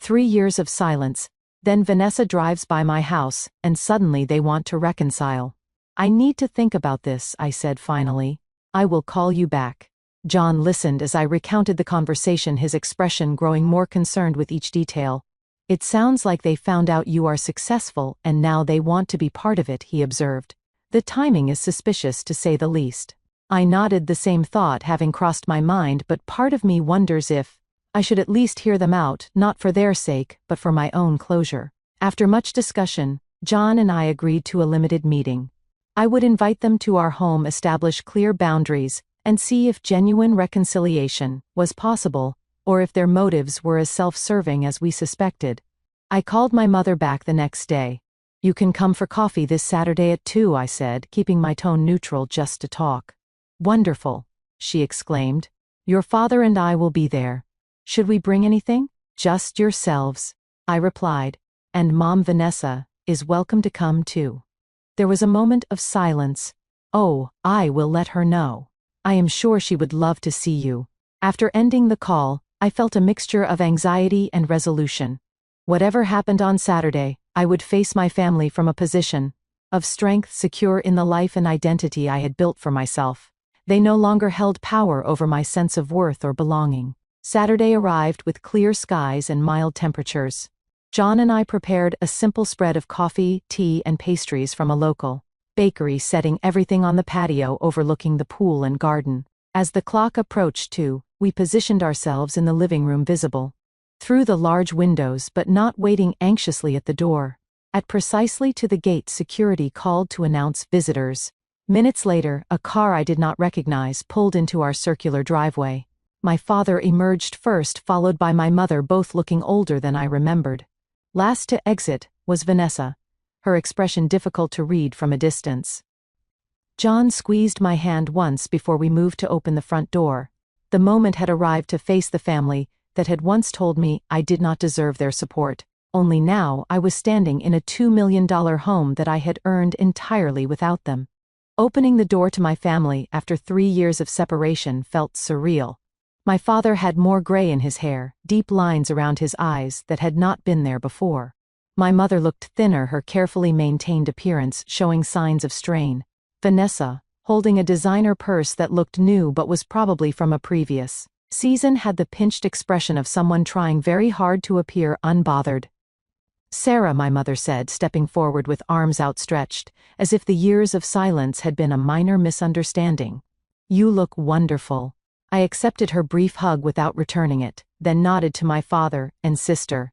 3 years of silence, then Vanessa drives by my house, and suddenly they want to reconcile. "I need to think about this," I said finally. "I will call you back." John listened as I recounted the conversation, his expression growing more concerned with each detail. "It sounds like they found out you are successful and now they want to be part of it," he observed. "The timing is suspicious, to say the least." I nodded, the same thought having crossed my mind, but part of me wonders if I should at least hear them out, not for their sake, but for my own closure. After much discussion, John and I agreed to a limited meeting. I would invite them to our home, establish clear boundaries, and see if genuine reconciliation was possible, or if their motives were as self-serving as we suspected. I called my mother back the next day. "You can come for coffee this Saturday at 2, I said, keeping my tone neutral just to talk. "Wonderful," she exclaimed. "Your father and I will be there. Should we bring anything?" "Just yourselves," I replied. "And Mom, Vanessa, is welcome to come too." There was a moment of silence. "Oh, I will let her know. I am sure she would love to see you." After ending the call, I felt a mixture of anxiety and resolution. Whatever happened on Saturday, I would face my family from a position of strength, secure in the life and identity I had built for myself. They no longer held power over my sense of worth or belonging. Saturday arrived with clear skies and mild temperatures. John and I prepared a simple spread of coffee, tea, and pastries from a local bakery, setting everything on the patio overlooking the pool and garden. As the clock approached 2, we positioned ourselves in the living room, visible through the large windows but not waiting anxiously at the door. At precisely to the gate, security called to announce visitors. Minutes later, a car I did not recognize pulled into our circular driveway. My father emerged first, followed by my mother, both looking older than I remembered. Last to exit was Vanessa, her expression difficult to read from a distance. John squeezed my hand once before we moved to open the front door. The moment had arrived to face the family that had once told me I did not deserve their support. Only now I was standing in a $2 million home that I had earned entirely without them. Opening the door to my family after 3 years of separation felt surreal. My father had more gray in his hair, deep lines around his eyes that had not been there before. My mother looked thinner, her carefully maintained appearance showing signs of strain. Vanessa, holding a designer purse that looked new but was probably from a previous season, had the pinched expression of someone trying very hard to appear unbothered. "Sarah," my mother said, stepping forward with arms outstretched, as if the years of silence had been a minor misunderstanding. "You look wonderful." I accepted her brief hug without returning it, then nodded to my father and sister.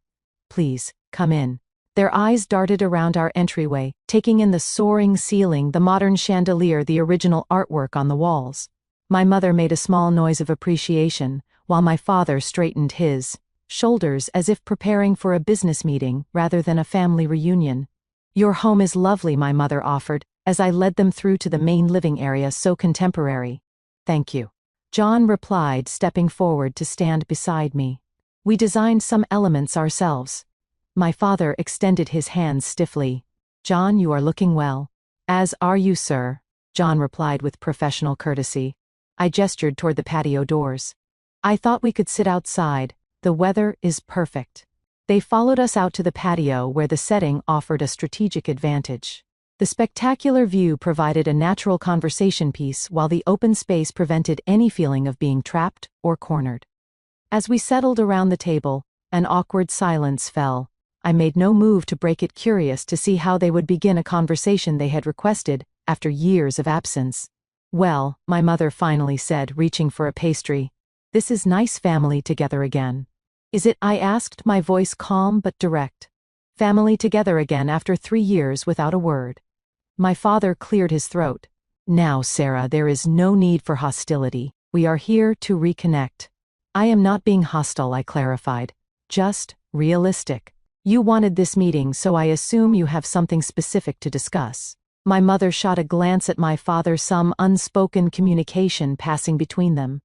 "Please, come in." Their eyes darted around our entryway, taking in the soaring ceiling, the modern chandelier, the original artwork on the walls. My mother made a small noise of appreciation, while my father straightened his shoulders as if preparing for a business meeting rather than a family reunion. "Your home is lovely," my mother offered, as I led them through to the main living area, so contemporary. "Thank you," John replied, stepping forward to stand beside me. "We designed some elements ourselves." My father extended his hands stiffly. "John, you are looking well." "As are you, sir," John replied with professional courtesy. I gestured toward the patio doors. "I thought we could sit outside. The weather is perfect." They followed us out to the patio, where the setting offered a strategic advantage. The spectacular view provided a natural conversation piece, while the open space prevented any feeling of being trapped or cornered. As we settled around the table, an awkward silence fell. I made no move to break it, curious to see how they would begin a conversation they had requested after years of absence. "Well," my mother finally said, reaching for a pastry, "this is nice, family together again." "Is it?" I asked, my voice calm but direct. "Family together again after 3 years without a word." My father cleared his throat. "Now, Sarah, there is no need for hostility. We are here to reconnect." "I am not being hostile," I clarified. "Just realistic. You wanted this meeting, so I assume you have something specific to discuss." My mother shot a glance at my father, some unspoken communication passing between them.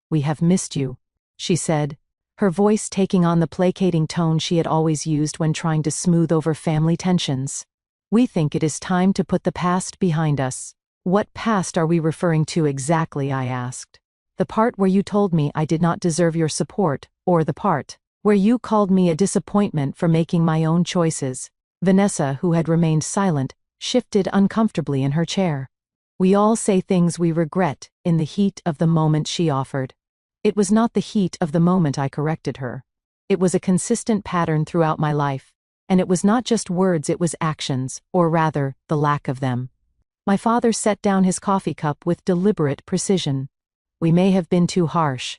"We have missed you," she said, her voice taking on the placating tone she had always used when trying to smooth over family tensions. "We think it is time to put the past behind us." "What past are we referring to exactly?" I asked. "The part where you told me I did not deserve your support, or the part where you called me a disappointment for making my own choices?" Vanessa, who had remained silent, shifted uncomfortably in her chair. "We all say things we regret in the heat of the moment," she offered. "It was not the heat of the moment," I corrected her. "It was a consistent pattern throughout my life. And it was not just words, it was actions, or rather, the lack of them." My father set down his coffee cup with deliberate precision. "We may have been too harsh."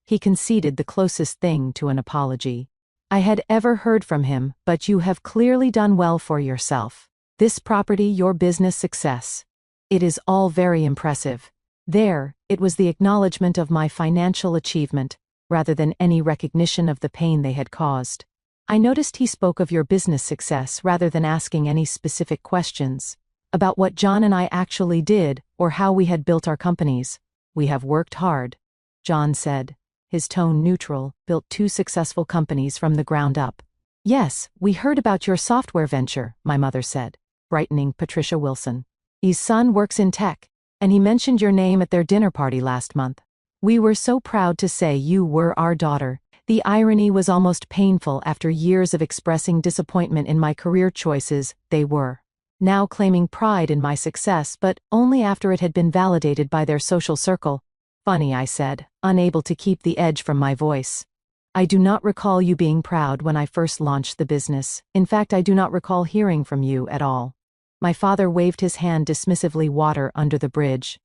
He conceded the closest thing to an apology I had ever heard from him, "but you have clearly done well for yourself. This property, your business success. It is all very impressive." There, it was the acknowledgement of my financial achievement, rather than any recognition of the pain they had caused. I noticed he spoke of your business success rather than asking any specific questions about what John and I actually did or how we had built our companies. "We have worked hard," John said, his tone neutral, "built 2 successful companies from the ground up." "Yes, we heard about your software venture," my mother said, brightening. "Patricia Wilson. His son works in tech, and he mentioned your name at their dinner party last month. We were so proud to say you were our daughter." The irony was almost painful. After years of expressing disappointment in my career choices, they were now claiming pride in my success, but only after it had been validated by their social circle. "Funny," I said, unable to keep the edge from my voice. "I do not recall you being proud when I first launched the business. In fact, I do not recall hearing from you at all." My father waved his hand dismissively. "Water under the bridge.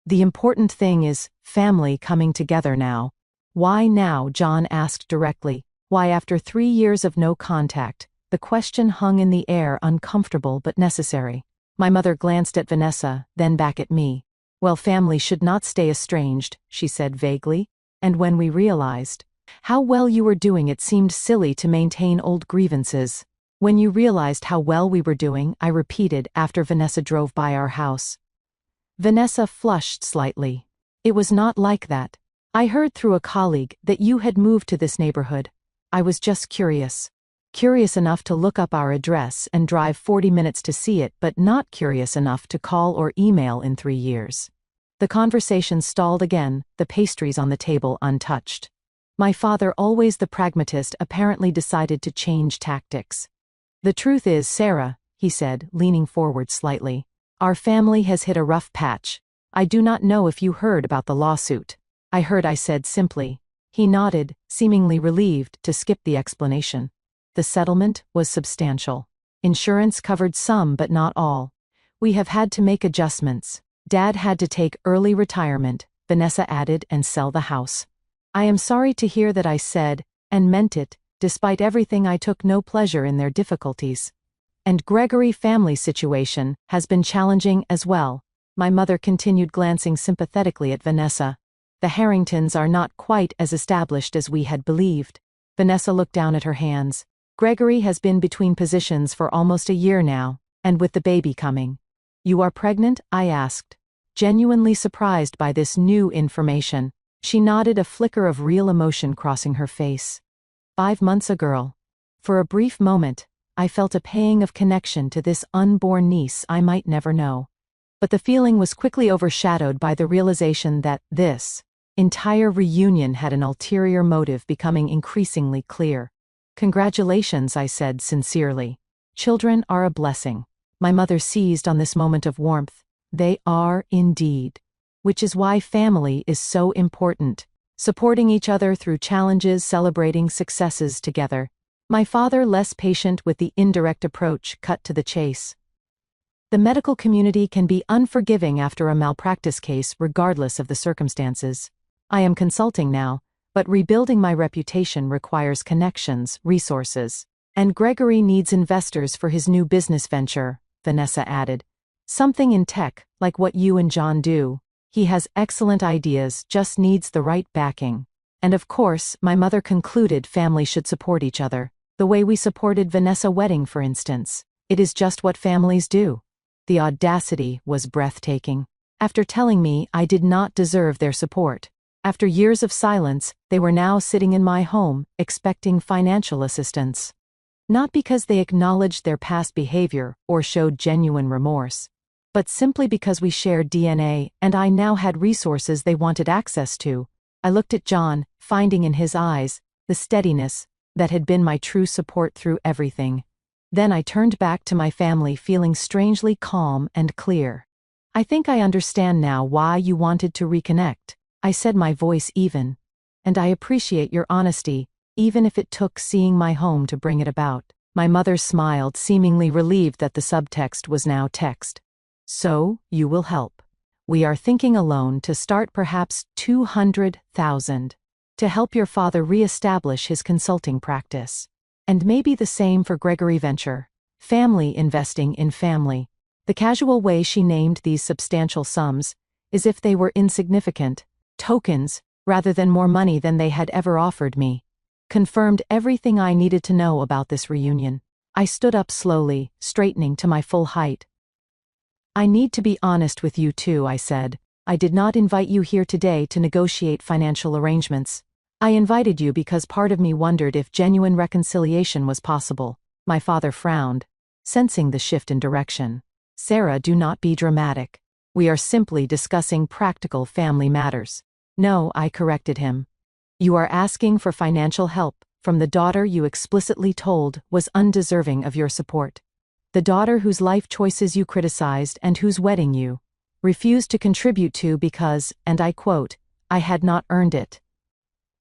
The important thing is family coming together now." "Why now?" John asked directly. "Why after 3 years of no contact?" The question hung in the air, uncomfortable but necessary. My mother glanced at Vanessa, then back at me. "Well, family should not stay estranged," she said vaguely. "And when we realized how well you were doing, it seemed silly to maintain old grievances." "When you realized how well we were doing," I repeated after Vanessa drove by our house. Vanessa flushed slightly. "It was not like that. I heard through a colleague that you had moved to this neighborhood. I was just curious. Curious enough to look up our address and drive 40 minutes to see it, but not curious enough to call or email in 3 years." The conversation stalled again, the pastries on the table untouched. My father, always the pragmatist, apparently decided to change tactics. "The truth is, Sarah," he said, leaning forward slightly, "our family has hit a rough patch. I do not know if you heard about the lawsuit." "I heard," I said simply. He nodded, seemingly relieved to skip the explanation. "The settlement was substantial. Insurance covered some but not all. We have had to make adjustments. Dad had to take early retirement," Vanessa added, "and sell the house." "I am sorry to hear that," I said, and meant it. Despite everything, I took no pleasure in their difficulties. "And Gregory family situation has been challenging as well," my mother continued, glancing sympathetically at Vanessa. "The Harringtons are not quite as established as we had believed." Vanessa looked down at her hands. "Gregory has been between positions for almost a year now, and with the baby coming." "You are pregnant?" I asked, genuinely surprised by this new information. She nodded, a flicker of real emotion crossing her face. 5 months, a girl. For a brief moment, I felt a pang of connection to this unborn niece I might never know. But the feeling was quickly overshadowed by the realization that this entire reunion had an ulterior motive becoming increasingly clear. "Congratulations," I said sincerely. "Children are a blessing." My mother seized on this moment of warmth. "They are indeed. Which is why family is so important. Supporting each other through challenges, celebrating successes together. My father, less patient with the indirect approach, cut to the chase. The medical community can be unforgiving after a malpractice case regardless of the circumstances. I am consulting now, but rebuilding my reputation requires connections, resources. And Gregory needs investors for his new business venture, Vanessa added. Something in tech, like what you and John do. He has excellent ideas, just needs the right backing. And of course, my mother concluded family should support each other. The way we supported Vanessa's wedding, for instance. It is just what families do. The audacity was breathtaking. After telling me I did not deserve their support. After years of silence, they were now sitting in my home, expecting financial assistance. Not because they acknowledged their past behavior or showed genuine remorse, but simply because we shared DNA and I now had resources they wanted access to. I looked at John, finding in his eyes the steadiness that had been my true support through everything. Then I turned back to my family feeling strangely calm and clear. I think I understand now why you wanted to reconnect, I said, my voice even. And I appreciate your honesty, even if it took seeing my home to bring it about. My mother smiled, seemingly relieved that the subtext was now text. So, you will help. We are thinking a loan to start, perhaps $200,000, to help your father re-establish his consulting practice. And maybe the same for Gregory Venture. Family investing in family. The casual way she named these substantial sums, as if they were insignificant tokens, rather than more money than they had ever offered me, confirmed everything I needed to know about this reunion. I stood up slowly, straightening to my full height. I need to be honest with you too, I said. I did not invite you here today to negotiate financial arrangements. I invited you because part of me wondered if genuine reconciliation was possible. My father frowned, sensing the shift in direction. Sarah, do not be dramatic. We are simply discussing practical family matters. No, I corrected him. You are asking for financial help from the daughter you explicitly told was undeserving of your support. The daughter whose life choices you criticized and whose wedding you refused to contribute to because, and I quote, I had not earned it.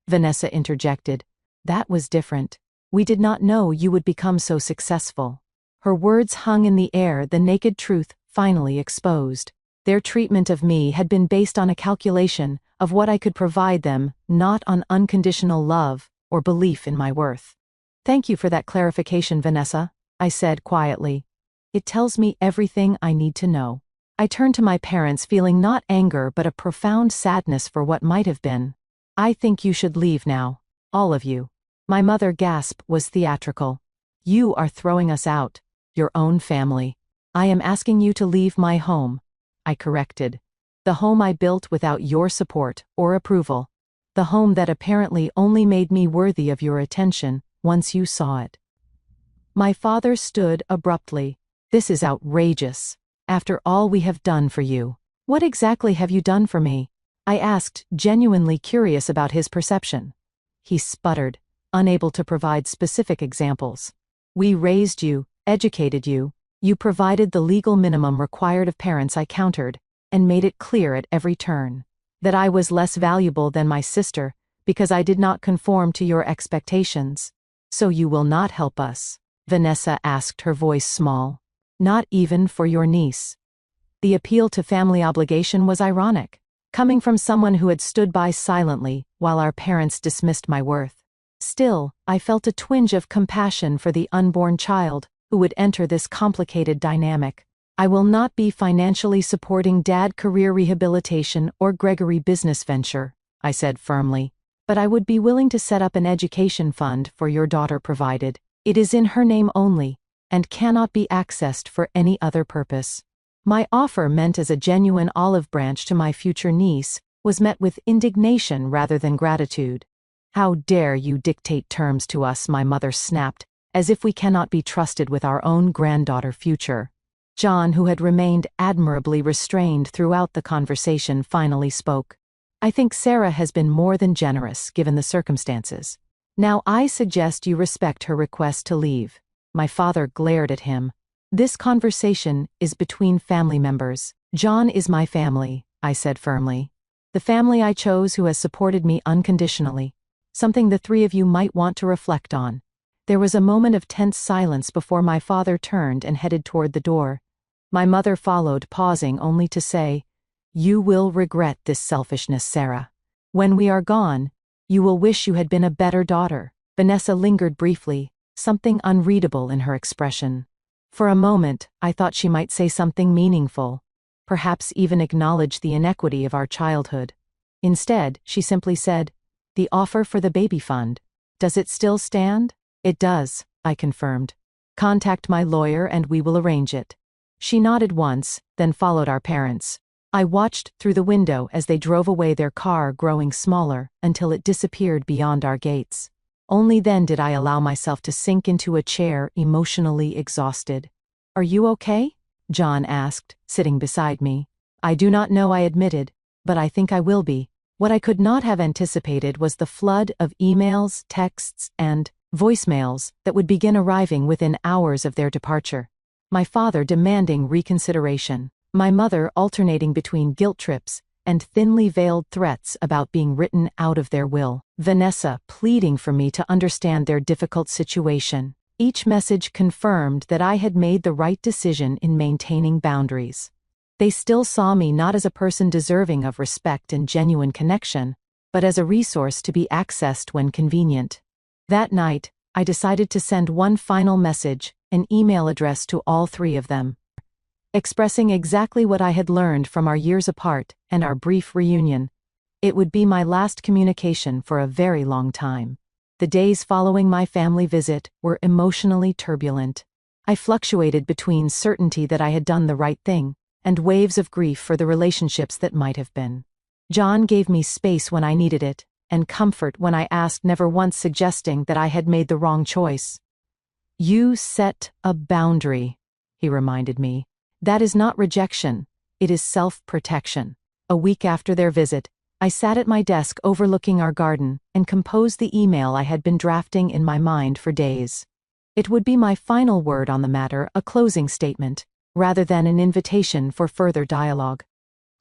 Vanessa interjected. That was different. We did not know you would become so successful. Her words hung in the air, the naked truth finally exposed. Their treatment of me had been based on a calculation of what I could provide them, not on unconditional love or belief in my worth. Thank you for that clarification, Vanessa, I said quietly. It tells me everything I need to know. I turned to my parents feeling not anger but a profound sadness for what might have been. I think you should leave now. All of you. My mother gasp was theatrical. You are throwing us out. Your own family. I am asking you to leave my home. I corrected. The home I built without your support or approval. The home that apparently only made me worthy of your attention once you saw it. My father stood abruptly. This is outrageous. After all we have done for you. What exactly have you done for me? I asked, genuinely curious about his perception. He sputtered, unable to provide specific examples. We raised you, educated you. You provided the legal minimum required of parents, I countered, and made it clear at every turn that I was less valuable than my sister because I did not conform to your expectations. So you will not help us? Vanessa asked, her voice small. Not even for your niece. The appeal to family obligation was ironic, coming from someone who had stood by silently while our parents dismissed my worth. Still, I felt a twinge of compassion for the unborn child who would enter this complicated dynamic. I will not be financially supporting Dad career rehabilitation or Gregory business venture, I said firmly, but I would be willing to set up an education fund for your daughter provided it is in her name only and cannot be accessed for any other purpose. My offer, meant as a genuine olive branch to my future niece, was met with indignation rather than gratitude. How dare you dictate terms to us, my mother snapped, as if we cannot be trusted with our own granddaughter future. John, who had remained admirably restrained throughout the conversation, finally spoke. I think Sarah has been more than generous given the circumstances. Now I suggest you respect her request to leave. My father glared at him. This conversation is between family members. John is my family, I said firmly. The family I chose who has supported me unconditionally. Something the three of you might want to reflect on. There was a moment of tense silence before my father turned and headed toward the door. My mother followed, pausing only to say, "You will regret this selfishness, Sarah. When we are gone, you will wish you had been a better daughter." Vanessa lingered briefly, something unreadable in her expression. For a moment, I thought she might say something meaningful, perhaps even acknowledge the inequity of our childhood. Instead, she simply said, "The offer for the baby fund. Does it still stand?" "It does," I confirmed. "Contact my lawyer and we will arrange it." She nodded once, then followed our parents. I watched through the window as they drove away, their car growing smaller until it disappeared beyond our gates. Only then did I allow myself to sink into a chair, emotionally exhausted. "Are you okay?" John asked, sitting beside me. "I do not know," I admitted, "but I think I will be." What I could not have anticipated was the flood of emails, texts, and voicemails that would begin arriving within hours of their departure. My father demanding reconsideration, my mother alternating between guilt trips and thinly veiled threats about being written out of their will, Vanessa pleading for me to understand their difficult situation. Each message confirmed that I had made the right decision in maintaining boundaries. They still saw me not as a person deserving of respect and genuine connection, but as a resource to be accessed when convenient. That night, I decided to send one final message, an email address to all three of them, expressing exactly what I had learned from our years apart and our brief reunion. It would be my last communication for a very long time. The days following my family visit were emotionally turbulent. I fluctuated between certainty that I had done the right thing and waves of grief for the relationships that might have been. John gave me space when I needed it, and comfort when I asked, never once suggesting that I had made the wrong choice. "You set a boundary," he reminded me. "That is not rejection, it is self-protection." A week after their visit, I sat at my desk overlooking our garden and composed the email I had been drafting in my mind for days. It would be my final word on the matter, a closing statement, rather than an invitation for further dialogue.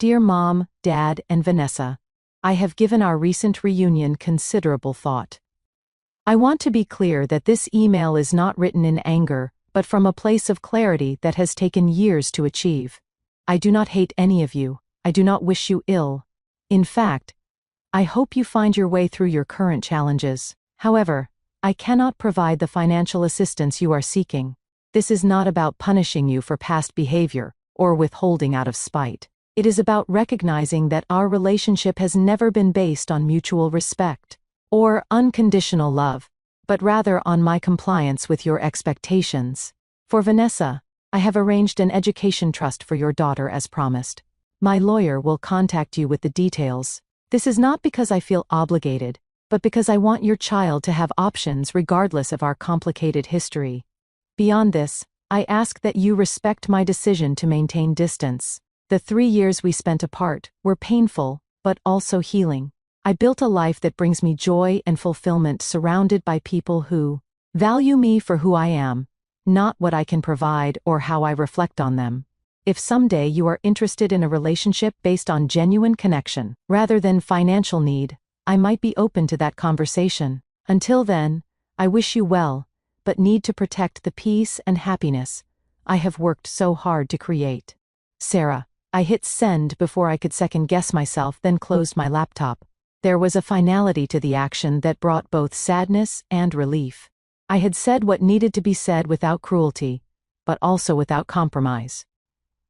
"Dear Mom, Dad, and Vanessa, I have given our recent reunion considerable thought. I want to be clear that this email is not written in anger, but from a place of clarity that has taken years to achieve. I do not hate any of you. I do not wish you ill. In fact, I hope you find your way through your current challenges. However, I cannot provide the financial assistance you are seeking. This is not about punishing you for past behavior or withholding out of spite. It is about recognizing that our relationship has never been based on mutual respect or unconditional love, but rather on my compliance with your expectations. For Vanessa, I have arranged an education trust for your daughter as promised. My lawyer will contact you with the details. This is not because I feel obligated, but because I want your child to have options regardless of our complicated history. Beyond this, I ask that you respect my decision to maintain distance. The 3 years we spent apart were painful, but also healing. I built a life that brings me joy and fulfillment, surrounded by people who value me for who I am, not what I can provide or how I reflect on them. If someday you are interested in a relationship based on genuine connection, rather than financial need, I might be open to that conversation. Until then, I wish you well, but need to protect the peace and happiness I have worked so hard to create. Sarah. I hit send before I could second-guess myself, then closed my laptop. There was a finality to the action that brought both sadness and relief. I had said what needed to be said without cruelty, but also without compromise.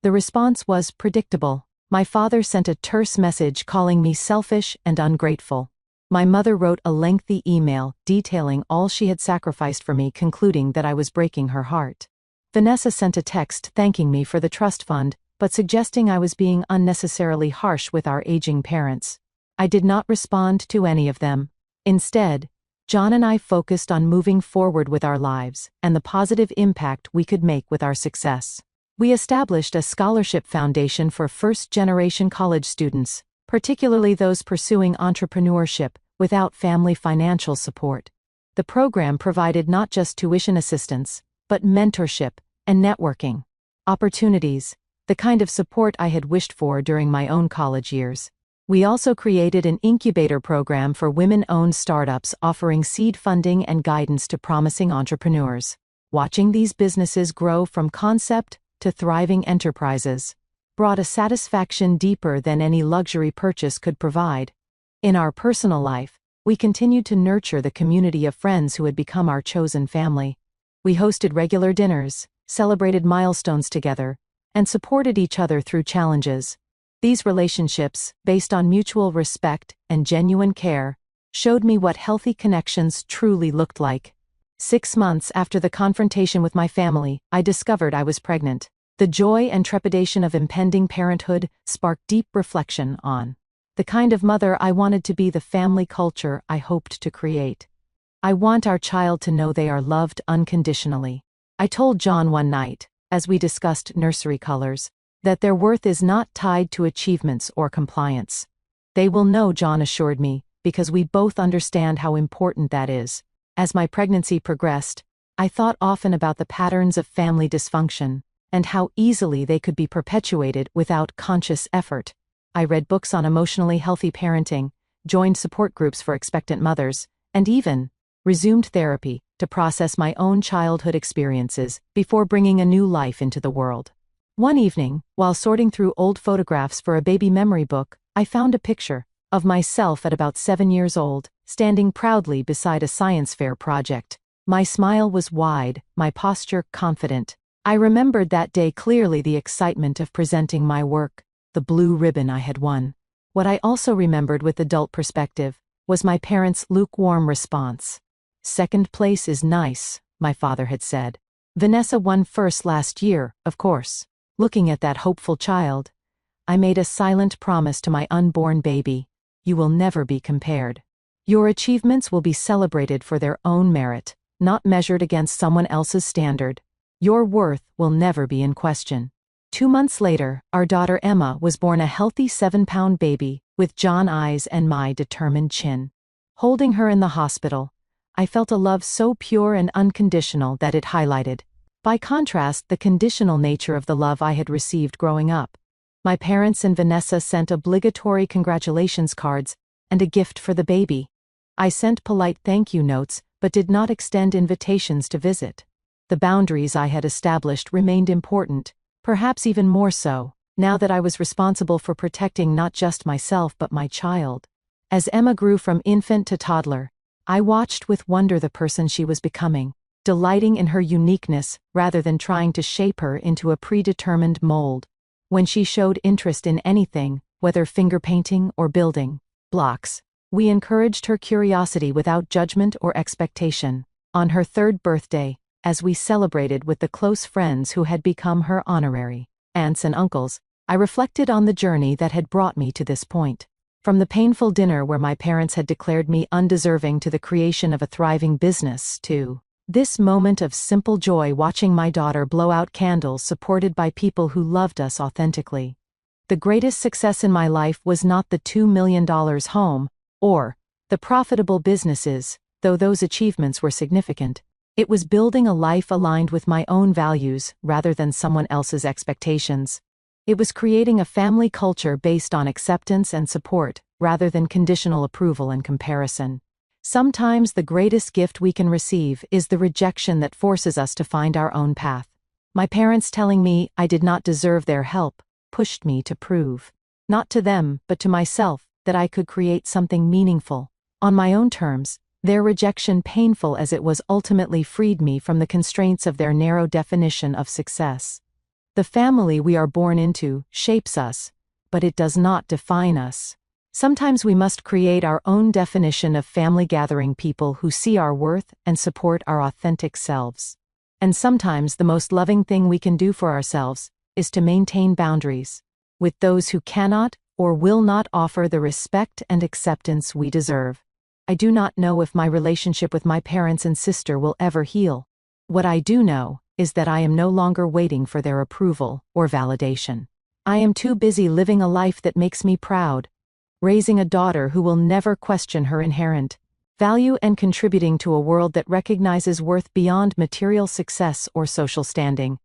The response was predictable. My father sent a terse message calling me selfish and ungrateful. My mother wrote a lengthy email detailing all she had sacrificed for me, concluding that I was breaking her heart. Vanessa sent a text thanking me for the trust fund, but suggesting I was being unnecessarily harsh with our aging parents. I did not respond to any of them. Instead, John and I focused on moving forward with our lives and the positive impact we could make with our success. We established a scholarship foundation for first-generation college students, particularly those pursuing entrepreneurship without family financial support. The program provided not just tuition assistance, but mentorship and networking opportunities, the kind of support I had wished for during my own college years. We also created an incubator program for women-owned startups offering seed funding and guidance to promising entrepreneurs. Watching these businesses grow from concept to thriving enterprises brought a satisfaction deeper than any luxury purchase could provide. In our personal life, we continued to nurture the community of friends who had become our chosen family. We hosted regular dinners, celebrated milestones together, and supported each other through challenges. These relationships, based on mutual respect and genuine care, showed me what healthy connections truly looked like. 6 months after the confrontation with my family, I discovered I was pregnant. The joy and trepidation of impending parenthood sparked deep reflection on the kind of mother I wanted to be, the family culture I hoped to create. I want our child to know they are loved unconditionally. I told John one night, as we discussed nursery colors, that their worth is not tied to achievements or compliance. They will know, John assured me, because we both understand how important that is. As my pregnancy progressed, I thought often about the patterns of family dysfunction and how easily they could be perpetuated without conscious effort. I read books on emotionally healthy parenting, joined support groups for expectant mothers, and even resumed therapy to process my own childhood experiences before bringing a new life into the world. One evening, while sorting through old photographs for a baby memory book, I found a picture of myself at about 7 years old, standing proudly beside a science fair project. My smile was wide, my posture confident. I remembered that day clearly, the excitement of presenting my work, the blue ribbon I had won. What I also remembered with adult perspective was my parents' lukewarm response. "Second place is nice," my father had said. "Vanessa won first last year, of course." Looking at that hopeful child, I made a silent promise to my unborn baby: "You will never be compared. Your achievements will be celebrated for their own merit, not measured against someone else's standard. Your worth will never be in question." 2 months later, our daughter Emma was born, a healthy 7-pound baby with John eyes and my determined chin. Holding her in the hospital, I felt a love so pure and unconditional that it highlighted, by contrast, the conditional nature of the love I had received growing up. My parents and Vanessa sent obligatory congratulations cards and a gift for the baby. I sent polite thank you notes but did not extend invitations to visit. The boundaries I had established remained important, perhaps even more so, now that I was responsible for protecting not just myself but my child. As Emma grew from infant to toddler, I watched with wonder the person she was becoming, delighting in her uniqueness rather than trying to shape her into a predetermined mold. When she showed interest in anything, whether finger painting or building blocks, we encouraged her curiosity without judgment or expectation. On her 3rd birthday, as we celebrated with the close friends who had become her honorary aunts and uncles, I reflected on the journey that had brought me to this point. From the painful dinner where my parents had declared me undeserving to the creation of a thriving business to this moment of simple joy watching my daughter blow out candles supported by people who loved us authentically. The greatest success in my life was not the $2 million home or the profitable businesses, though those achievements were significant. It was building a life aligned with my own values rather than someone else's expectations. It was creating a family culture based on acceptance and support rather than conditional approval and comparison. Sometimes the greatest gift we can receive is the rejection that forces us to find our own path. My parents telling me I did not deserve their help pushed me to prove, not to them but to myself, that I could create something meaningful on my own terms. Their rejection, painful as it was, ultimately freed me from the constraints of their narrow definition of success. The family we are born into shapes us, but it does not define us. Sometimes we must create our own definition of family, gathering people who see our worth and support our authentic selves. And sometimes the most loving thing we can do for ourselves is to maintain boundaries with those who cannot or will not offer the respect and acceptance we deserve. I do not know if my relationship with my parents and sister will ever heal. What I do know is that I am no longer waiting for their approval or validation. I am too busy living a life that makes me proud, raising a daughter who will never question her inherent value, and contributing to a world that recognizes worth beyond material success or social standing.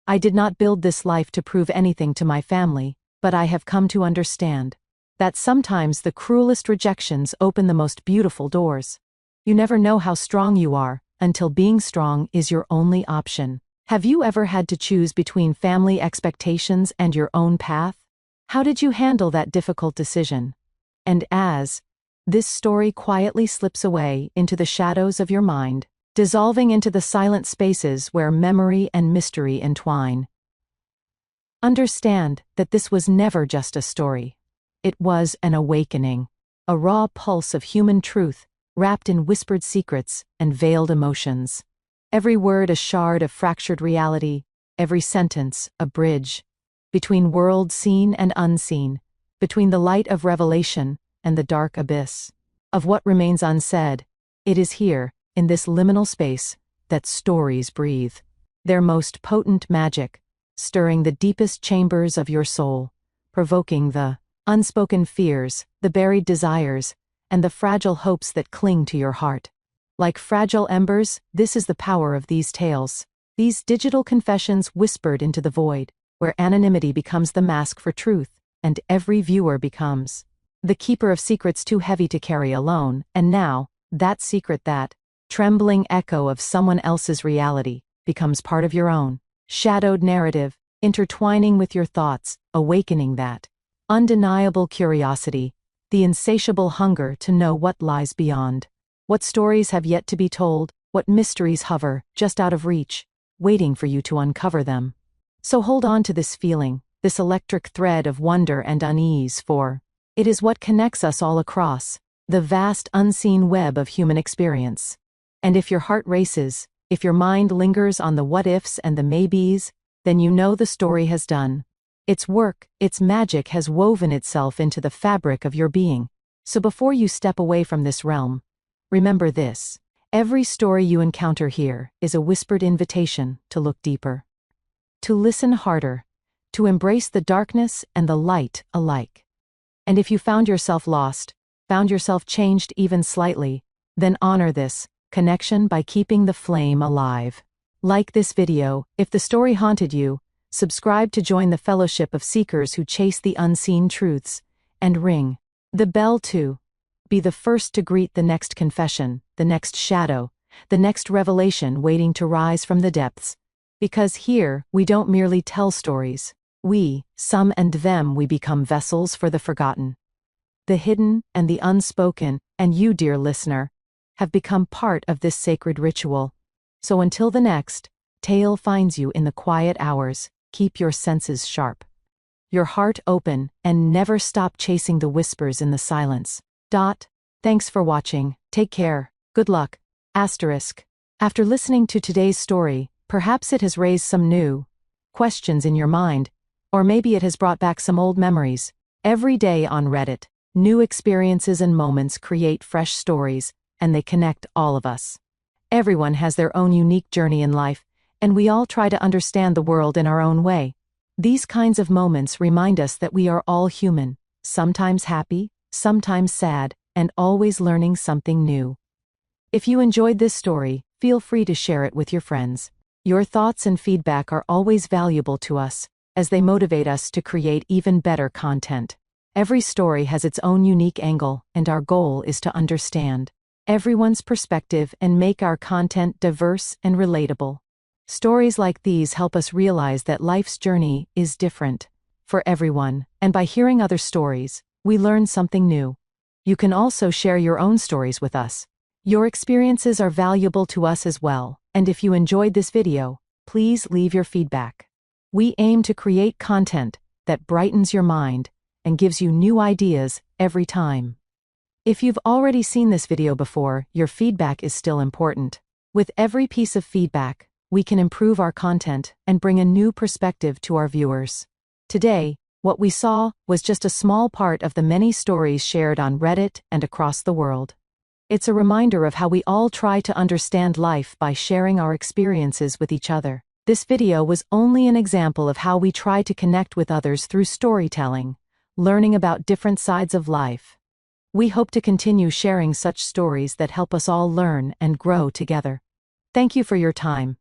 I did not build this life to prove anything to my family, but I have come to understand that sometimes the cruelest rejections open the most beautiful doors. You never know how strong you are until being strong is your only option. Have you ever had to choose between family expectations and your own path? How did you handle that difficult decision? And as this story quietly slips away into the shadows of your mind, dissolving into the silent spaces where memory and mystery entwine, understand that this was never just a story. It was an awakening, a raw pulse of human truth, wrapped in whispered secrets and veiled emotions. Every word a shard of fractured reality, every sentence a bridge between worlds seen and unseen, between the light of revelation and the dark abyss of what remains unsaid. It is here, in this liminal space, that stories breathe, their most potent magic, stirring the deepest chambers of your soul, provoking the unspoken fears, the buried desires, and the fragile hopes that cling to your heart. Like fragile embers, this is the power of these tales, these digital confessions whispered into the void, where anonymity becomes the mask for truth, and every viewer becomes the keeper of secrets too heavy to carry alone. And now, that secret, that trembling echo of someone else's reality, becomes part of your own shadowed narrative, intertwining with your thoughts, awakening that undeniable curiosity, the insatiable hunger to know what lies beyond. What stories have yet to be told, what mysteries hover just out of reach, waiting for you to uncover them. So hold on to this feeling, this electric thread of wonder and unease, for it is what connects us all across the vast unseen web of human experience. And if your heart races, if your mind lingers on the what-ifs and the maybes, then you know the story has done its work, its magic has woven itself into the fabric of your being. So before you step away from this realm, remember this: every story you encounter here is a whispered invitation to look deeper, to listen harder, to embrace the darkness and the light alike. And if you found yourself lost, found yourself changed even slightly, then honor this connection by keeping the flame alive. Like this video, if the story haunted you, subscribe to join the fellowship of seekers who chase the unseen truths, and ring the bell to be the first to greet the next confession, the next shadow, the next revelation waiting to rise from the depths. Because here, we don't merely tell stories. We, some and them, we become vessels for the forgotten, the hidden and the unspoken, and you, dear listener, have become part of this sacred ritual. So until the next tale finds you in the quiet hours, keep your senses sharp, your heart open, and never stop chasing the whispers in the silence. Thanks for watching. Take care. Good luck. After listening to today's story, perhaps it has raised some new questions in your mind, or maybe it has brought back some old memories. Every day on Reddit, new experiences and moments create fresh stories, and they connect all of us. Everyone has their own unique journey in life, and we all try to understand the world in our own way. These kinds of moments remind us that we are all human, sometimes happy, sometimes sad, and always learning something new. If you enjoyed this story, feel free to share it with your friends. Your thoughts and feedback are always valuable to us, as they motivate us to create even better content. Every story has its own unique angle, and our goal is to understand everyone's perspective and make our content diverse and relatable. Stories like these help us realize that life's journey is different for everyone, and by hearing other stories, we learn something new. You can also share your own stories with us. Your experiences are valuable to us as well, and if you enjoyed this video, please leave your feedback. We aim to create content that brightens your mind and gives you new ideas every time. If you've already seen this video before, your feedback is still important. With every piece of feedback, we can improve our content and bring a new perspective to our viewers. Today, what we saw was just a small part of the many stories shared on Reddit and across the world. It's a reminder of how we all try to understand life by sharing our experiences with each other. This video was only an example of how we try to connect with others through storytelling, learning about different sides of life. We hope to continue sharing such stories that help us all learn and grow together. Thank you for your time.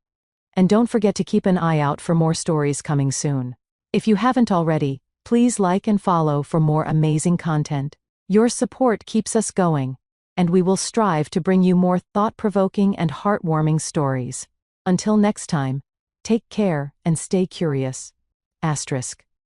And don't forget to keep an eye out for more stories coming soon. If you haven't already, Please like and follow for more amazing content. Your support keeps us going, and we will strive to bring you more thought-provoking and heartwarming stories. Until next time, take care and stay curious. Asterisk.